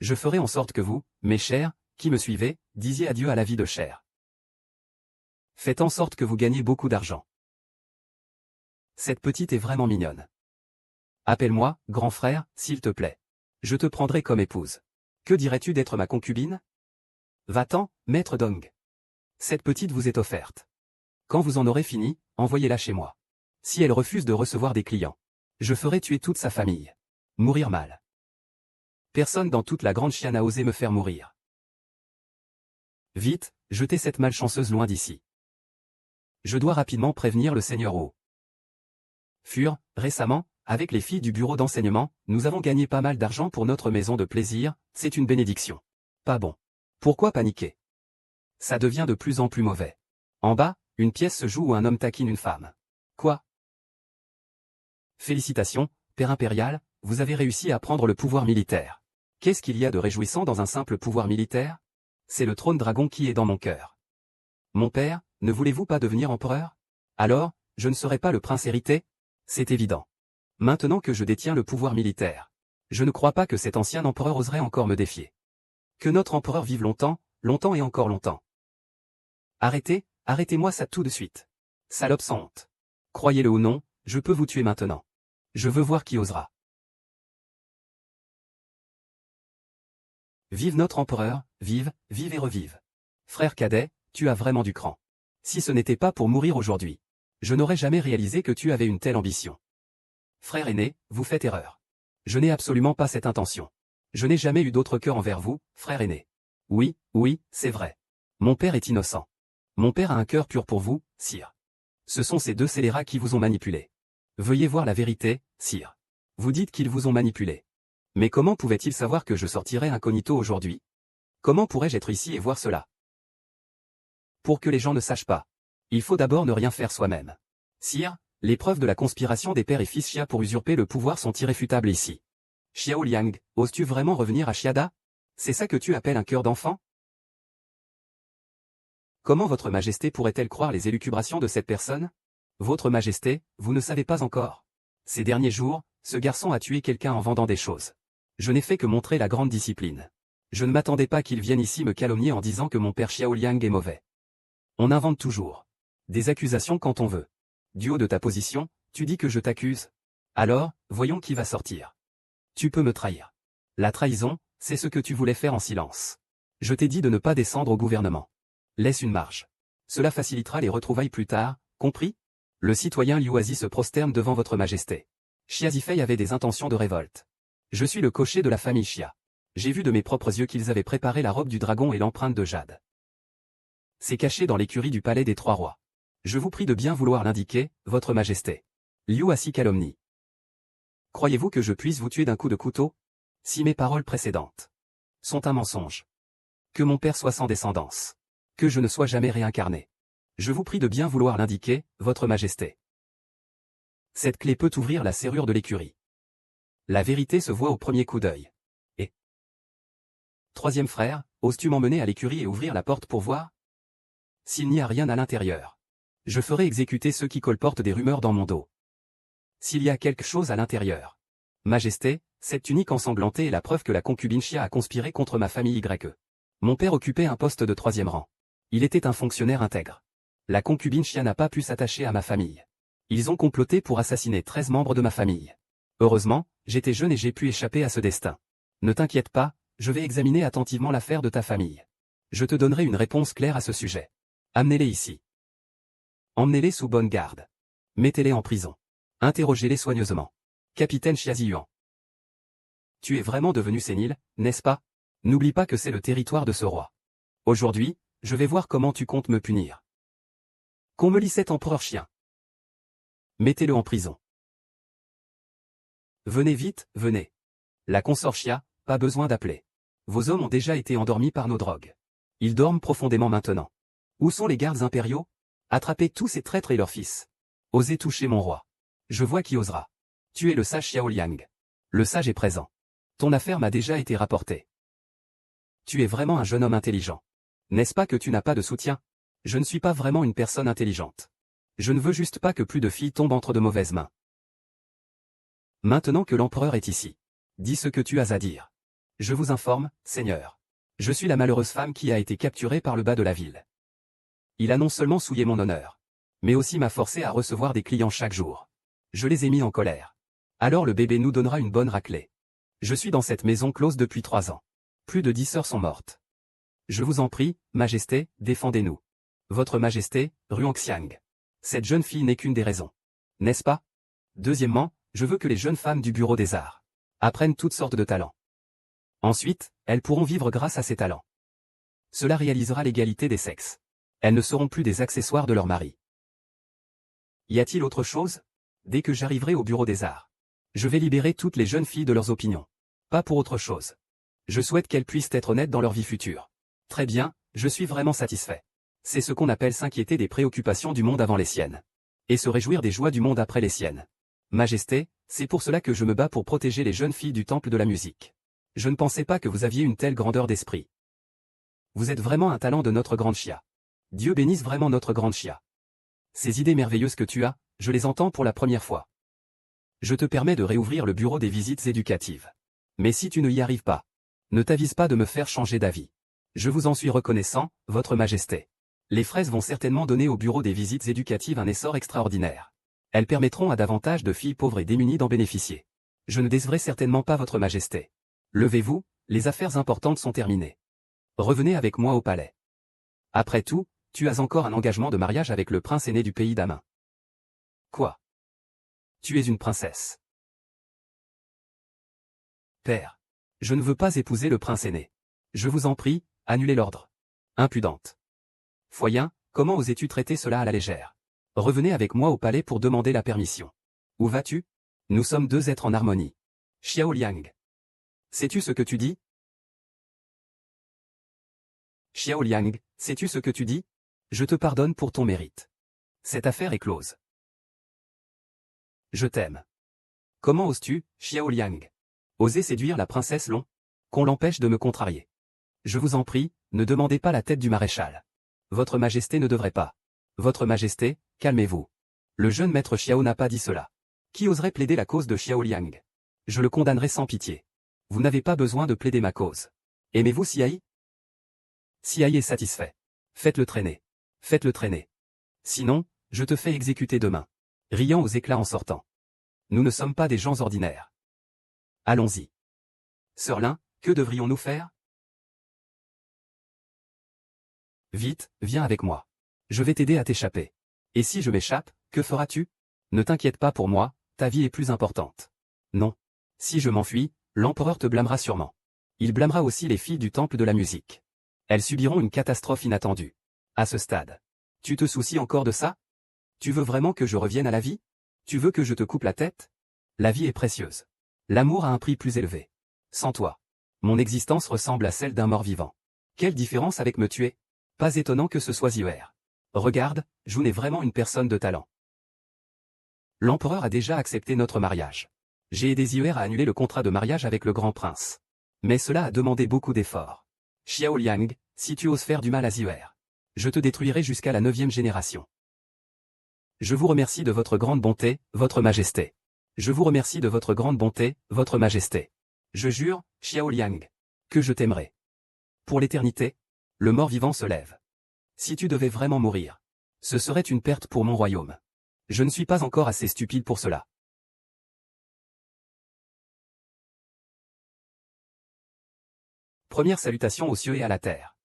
je ferai en sorte que vous, mes chers, qui me suivez, disiez adieu à la vie de chair. Faites en sorte que vous gagnez beaucoup d'argent. Cette petite est vraiment mignonne. Appelle-moi, grand frère, s'il te plaît. Je te prendrai comme épouse. Que dirais-tu d'être ma concubine? Va-t'en, maître Dong. Cette petite vous est offerte. Quand vous en aurez fini, envoyez-la chez moi. Si elle refuse de recevoir des clients, je ferai tuer toute sa famille. Mourir mal. Personne dans toute la grande Chine n'a osé me faire mourir. Vite, jetez cette malchanceuse loin d'ici. Je dois rapidement prévenir le seigneur O. Récemment, avec les filles du bureau d'enseignement, nous avons gagné pas mal d'argent pour notre maison de plaisir, c'est une bénédiction. Pas bon. Pourquoi paniquer? Ça devient de plus en plus mauvais. En bas, une pièce se joue où un homme taquine une femme. Quoi? Félicitations, Père impérial, vous avez réussi à prendre le pouvoir militaire. Qu'est-ce qu'il y a de réjouissant dans un simple pouvoir militaire? C'est le trône dragon qui est dans mon cœur. Mon père, ne voulez-vous pas devenir empereur? Alors, je ne serai pas le prince hérité? C'est évident. Maintenant que je détiens le pouvoir militaire, je ne crois pas que cet ancien empereur oserait encore me défier. Que notre empereur vive longtemps, longtemps et encore longtemps. Arrêtez, arrêtez-moi ça tout de suite. Salope sans honte. Croyez-le ou non, je peux vous tuer maintenant. Je veux voir qui osera. Vive notre empereur, vive, vive et revive. Frère cadet, tu as vraiment du cran. Si ce n'était pas pour mourir aujourd'hui, je n'aurais jamais réalisé que tu avais une telle ambition. Frère aîné, vous faites erreur. Je n'ai absolument pas cette intention. Je n'ai jamais eu d'autre cœur envers vous, frère aîné. Oui, oui, c'est vrai. Mon père est innocent. Mon père a un cœur pur pour vous, sire. Ce sont ces deux scélérats qui vous ont manipulé. Veuillez voir la vérité, sire. Vous dites qu'ils vous ont manipulé. Mais comment pouvait-il savoir que je sortirais incognito aujourd'hui? Comment pourrais-je être ici et voir cela? Pour que les gens ne sachent pas, il faut d'abord ne rien faire soi-même. Sire, les preuves de la conspiration des pères et fils Xia pour usurper le pouvoir sont irréfutables ici. Xiao Liang, oses-tu vraiment revenir à Xiada? C'est ça que tu appelles un cœur d'enfant? Comment votre majesté pourrait-elle croire les élucubrations de cette personne? Votre majesté, vous ne savez pas encore. Ces derniers jours, ce garçon a tué quelqu'un en vendant des choses. Je n'ai fait que montrer la grande discipline. Je ne m'attendais pas qu'il vienne ici me calomnier en disant que mon père Xiao Liang est mauvais. On invente toujours des accusations quand on veut. Du haut de ta position, tu dis que je t'accuse? Alors, voyons qui va sortir. Tu peux me trahir. La trahison, c'est ce que tu voulais faire en silence. Je t'ai dit de ne pas descendre au gouvernement. Laisse une marge. Cela facilitera les retrouvailles plus tard, compris? Le citoyen Liuazi se prosterne devant votre majesté. Xia Zifei avait des intentions de révolte. Je suis le cocher de la famille Xia. J'ai vu de mes propres yeux qu'ils avaient préparé la robe du dragon et l'empreinte de jade. C'est caché dans l'écurie du palais des Trois Rois. Je vous prie de bien vouloir l'indiquer, votre majesté. Liuazi calomnie. Croyez-vous que je puisse vous tuer d'un coup de couteau? Si mes paroles précédentes sont un mensonge. Que mon père soit sans descendance. Que je ne sois jamais réincarné. Je vous prie de bien vouloir l'indiquer, votre majesté. Cette clé peut ouvrir la serrure de l'écurie. La vérité se voit au premier coup d'œil. Et troisième frère, oses-tu m'emmener à l'écurie et ouvrir la porte pour voir? S'il n'y a rien à l'intérieur, je ferai exécuter ceux qui colportent des rumeurs dans mon dos. S'il y a quelque chose à l'intérieur, majesté, cette tunique ensanglantée est la preuve que la concubine Chia a conspiré contre ma famille YE. Mon père occupait un poste de 3e rang. Il était un fonctionnaire intègre. La concubine Chia n'a pas pu s'attacher à ma famille. Ils ont comploté pour assassiner 13 membres de ma famille. Heureusement, j'étais jeune et j'ai pu échapper à ce destin. Ne t'inquiète pas, je vais examiner attentivement l'affaire de ta famille. Je te donnerai une réponse claire à ce sujet. Amenez-les ici. Emmenez-les sous bonne garde. Mettez-les en prison. Interrogez-les soigneusement. Capitaine Chiaziyuan. Tu es vraiment devenu sénile, n'est-ce pas? N'oublie pas que c'est le territoire de ce roi. Aujourd'hui, je vais voir comment tu comptes me punir. Qu'on me lie cet empereur chien. Mettez-le en prison. Venez vite, venez. La consort Chia, pas besoin d'appeler. Vos hommes ont déjà été endormis par nos drogues. Ils dorment profondément maintenant. Où sont les gardes impériaux? Attrapez tous ces traîtres et leurs fils. Osez toucher mon roi. Je vois qui osera. Tu es le sage Xiao Liang. Le sage est présent. Ton affaire m'a déjà été rapportée. Tu es vraiment un jeune homme intelligent. N'est-ce pas que tu n'as pas de soutien? Je ne suis pas vraiment une personne intelligente. Je ne veux juste pas que plus de filles tombent entre de mauvaises mains. Maintenant que l'empereur est ici, dis ce que tu as à dire. Je vous informe, Seigneur. Je suis la malheureuse femme qui a été capturée par le bas de la ville. Il a non seulement souillé mon honneur, mais aussi m'a forcé à recevoir des clients chaque jour. Je les ai mis en colère. Alors le bébé nous donnera une bonne raclée. Je suis dans cette maison close depuis 3 ans. Plus de 10 sœurs sont mortes. Je vous en prie, Majesté, défendez-nous. Votre Majesté, Ruangxiang. Cette jeune fille n'est qu'une des raisons. N'est-ce pas? Deuxièmement, je veux que les jeunes femmes du Bureau des Arts apprennent toutes sortes de talents. Ensuite, elles pourront vivre grâce à ces talents. Cela réalisera l'égalité des sexes. Elles ne seront plus des accessoires de leur mari. Y a-t-il autre chose? Dès que j'arriverai au Bureau des Arts, je vais libérer toutes les jeunes filles de leurs opinions. Pas pour autre chose. Je souhaite qu'elles puissent être honnêtes dans leur vie future. Très bien, je suis vraiment satisfait. C'est ce qu'on appelle s'inquiéter des préoccupations du monde avant les siennes. Et se réjouir des joies du monde après les siennes. Majesté, c'est pour cela que je me bats pour protéger les jeunes filles du temple de la musique. Je ne pensais pas que vous aviez une telle grandeur d'esprit. Vous êtes vraiment un talent de notre grande Chia. Dieu bénisse vraiment notre grande Chia. Ces idées merveilleuses que tu as, je les entends pour la première fois. Je te permets de réouvrir le bureau des visites éducatives. Mais si tu ne y arrives pas, ne t'avise pas de me faire changer d'avis. Je vous en suis reconnaissant, votre Majesté. Les fraises vont certainement donner au bureau des visites éducatives un essor extraordinaire. Elles permettront à davantage de filles pauvres et démunies d'en bénéficier. Je ne décevrai certainement pas votre Majesté. Levez-vous, les affaires importantes sont terminées. Revenez avec moi au palais. Après tout, tu as encore un engagement de mariage avec le prince aîné du pays d'Amin. Quoi? Tu es une princesse. Père. Je ne veux pas épouser le prince aîné. Je vous en prie, annulez l'ordre. Impudente. Foyen, comment osais-tu traiter cela à la légère? Revenez avec moi au palais pour demander la permission. Où vas-tu? Nous sommes 2 êtres en harmonie. Xiao Liang. Sais-tu ce que tu dis? Xiao Liang, sais-tu ce que tu dis? Je te pardonne pour ton mérite. Cette affaire est close. Je t'aime. Comment oses-tu, Xiao Liang? Oser séduire la princesse Long? Qu'on l'empêche de me contrarier. Je vous en prie, ne demandez pas la tête du maréchal. Votre Majesté ne devrait pas. Votre Majesté, calmez-vous. Le jeune maître Xiao n'a pas dit cela. Qui oserait plaider la cause de Xiao Liang? Je le condamnerai sans pitié. Vous n'avez pas besoin de plaider ma cause. Aimez-vous Siaï? Siaï est satisfait. Faites-le traîner. Faites-le traîner. Sinon, je te fais exécuter demain. Riant aux éclats en sortant. Nous ne sommes pas des gens ordinaires. Allons-y. Sœur Lin, que devrions-nous faire? Vite, viens avec moi. Je vais t'aider à t'échapper. Et si je m'échappe, que feras-tu? Ne t'inquiète pas pour moi, ta vie est plus importante. Non. Si je m'enfuis, l'empereur te blâmera sûrement. Il blâmera aussi les filles du temple de la musique. Elles subiront une catastrophe inattendue. À ce stade. Tu te soucies encore de ça? Tu veux vraiment que je revienne à la vie? Tu veux que je te coupe la tête? La vie est précieuse. L'amour a un prix plus élevé. Sans toi, mon existence ressemble à celle d'un mort vivant. Quelle différence avec me tuer? Pas étonnant que ce soit Ziwer. Regarde, Jun est vraiment une personne de talent. L'empereur a déjà accepté notre mariage. J'ai aidé Ziwer à annuler le contrat de mariage avec le grand prince. Mais cela a demandé beaucoup d'efforts. Xiao Liang, si tu oses faire du mal à Ziwer, je te détruirai jusqu'à la 9e génération. Je vous remercie de votre grande bonté, votre majesté. Je vous remercie de votre grande bonté, votre majesté. Je jure, Xiao Liang, que je t'aimerai. Pour l'éternité, le mort-vivant se lève. Si tu devais vraiment mourir, ce serait une perte pour mon royaume. Je ne suis pas encore assez stupide pour cela. Première salutation aux cieux et à la terre.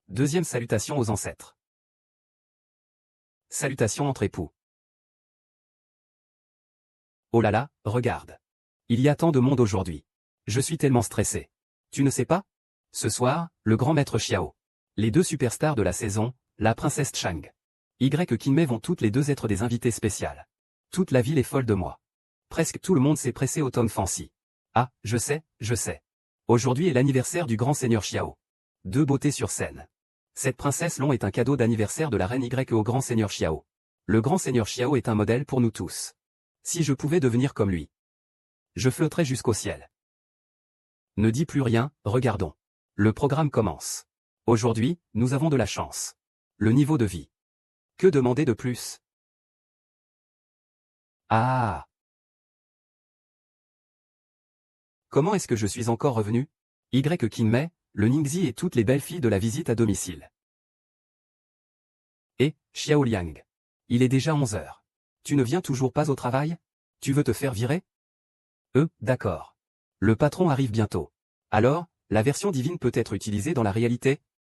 Deuxième salutation aux ancêtres. Salutation entre époux. Oh là là, regarde. Il y a tant de monde aujourd'hui. Je suis tellement stressé. Tu ne sais pas? Ce soir, le grand maître Xiao. Les deux superstars de la saison, la princesse Chang. Y Kinmei vont toutes les deux être des invités spéciales. Toute la ville est folle de moi. Presque tout le monde s'est pressé au Tom Fancy. Ah, je sais, je sais. Aujourd'hui est l'anniversaire du grand seigneur Xiao. Deux beautés sur scène. Cette princesse Long est un cadeau d'anniversaire de la reine Y au grand seigneur Xiao. Le grand seigneur Xiao est un modèle pour nous tous. Si je pouvais devenir comme lui, je flotterais jusqu'au ciel. Ne dis plus rien, regardons. Le programme commence. Aujourd'hui, nous avons de la chance. Le niveau de vie. Que demander de plus? Ah! Comment est-ce que je suis encore revenu? Kinmei, le Ningxi et toutes les belles filles de la visite à domicile. Et, Xiao Liang. Il est déjà 11 heures. Tu ne viens toujours pas au travail? Tu veux te faire virer? D'accord. Le patron arrive bientôt. Alors, la version divine peut être utilisée dans la réalité?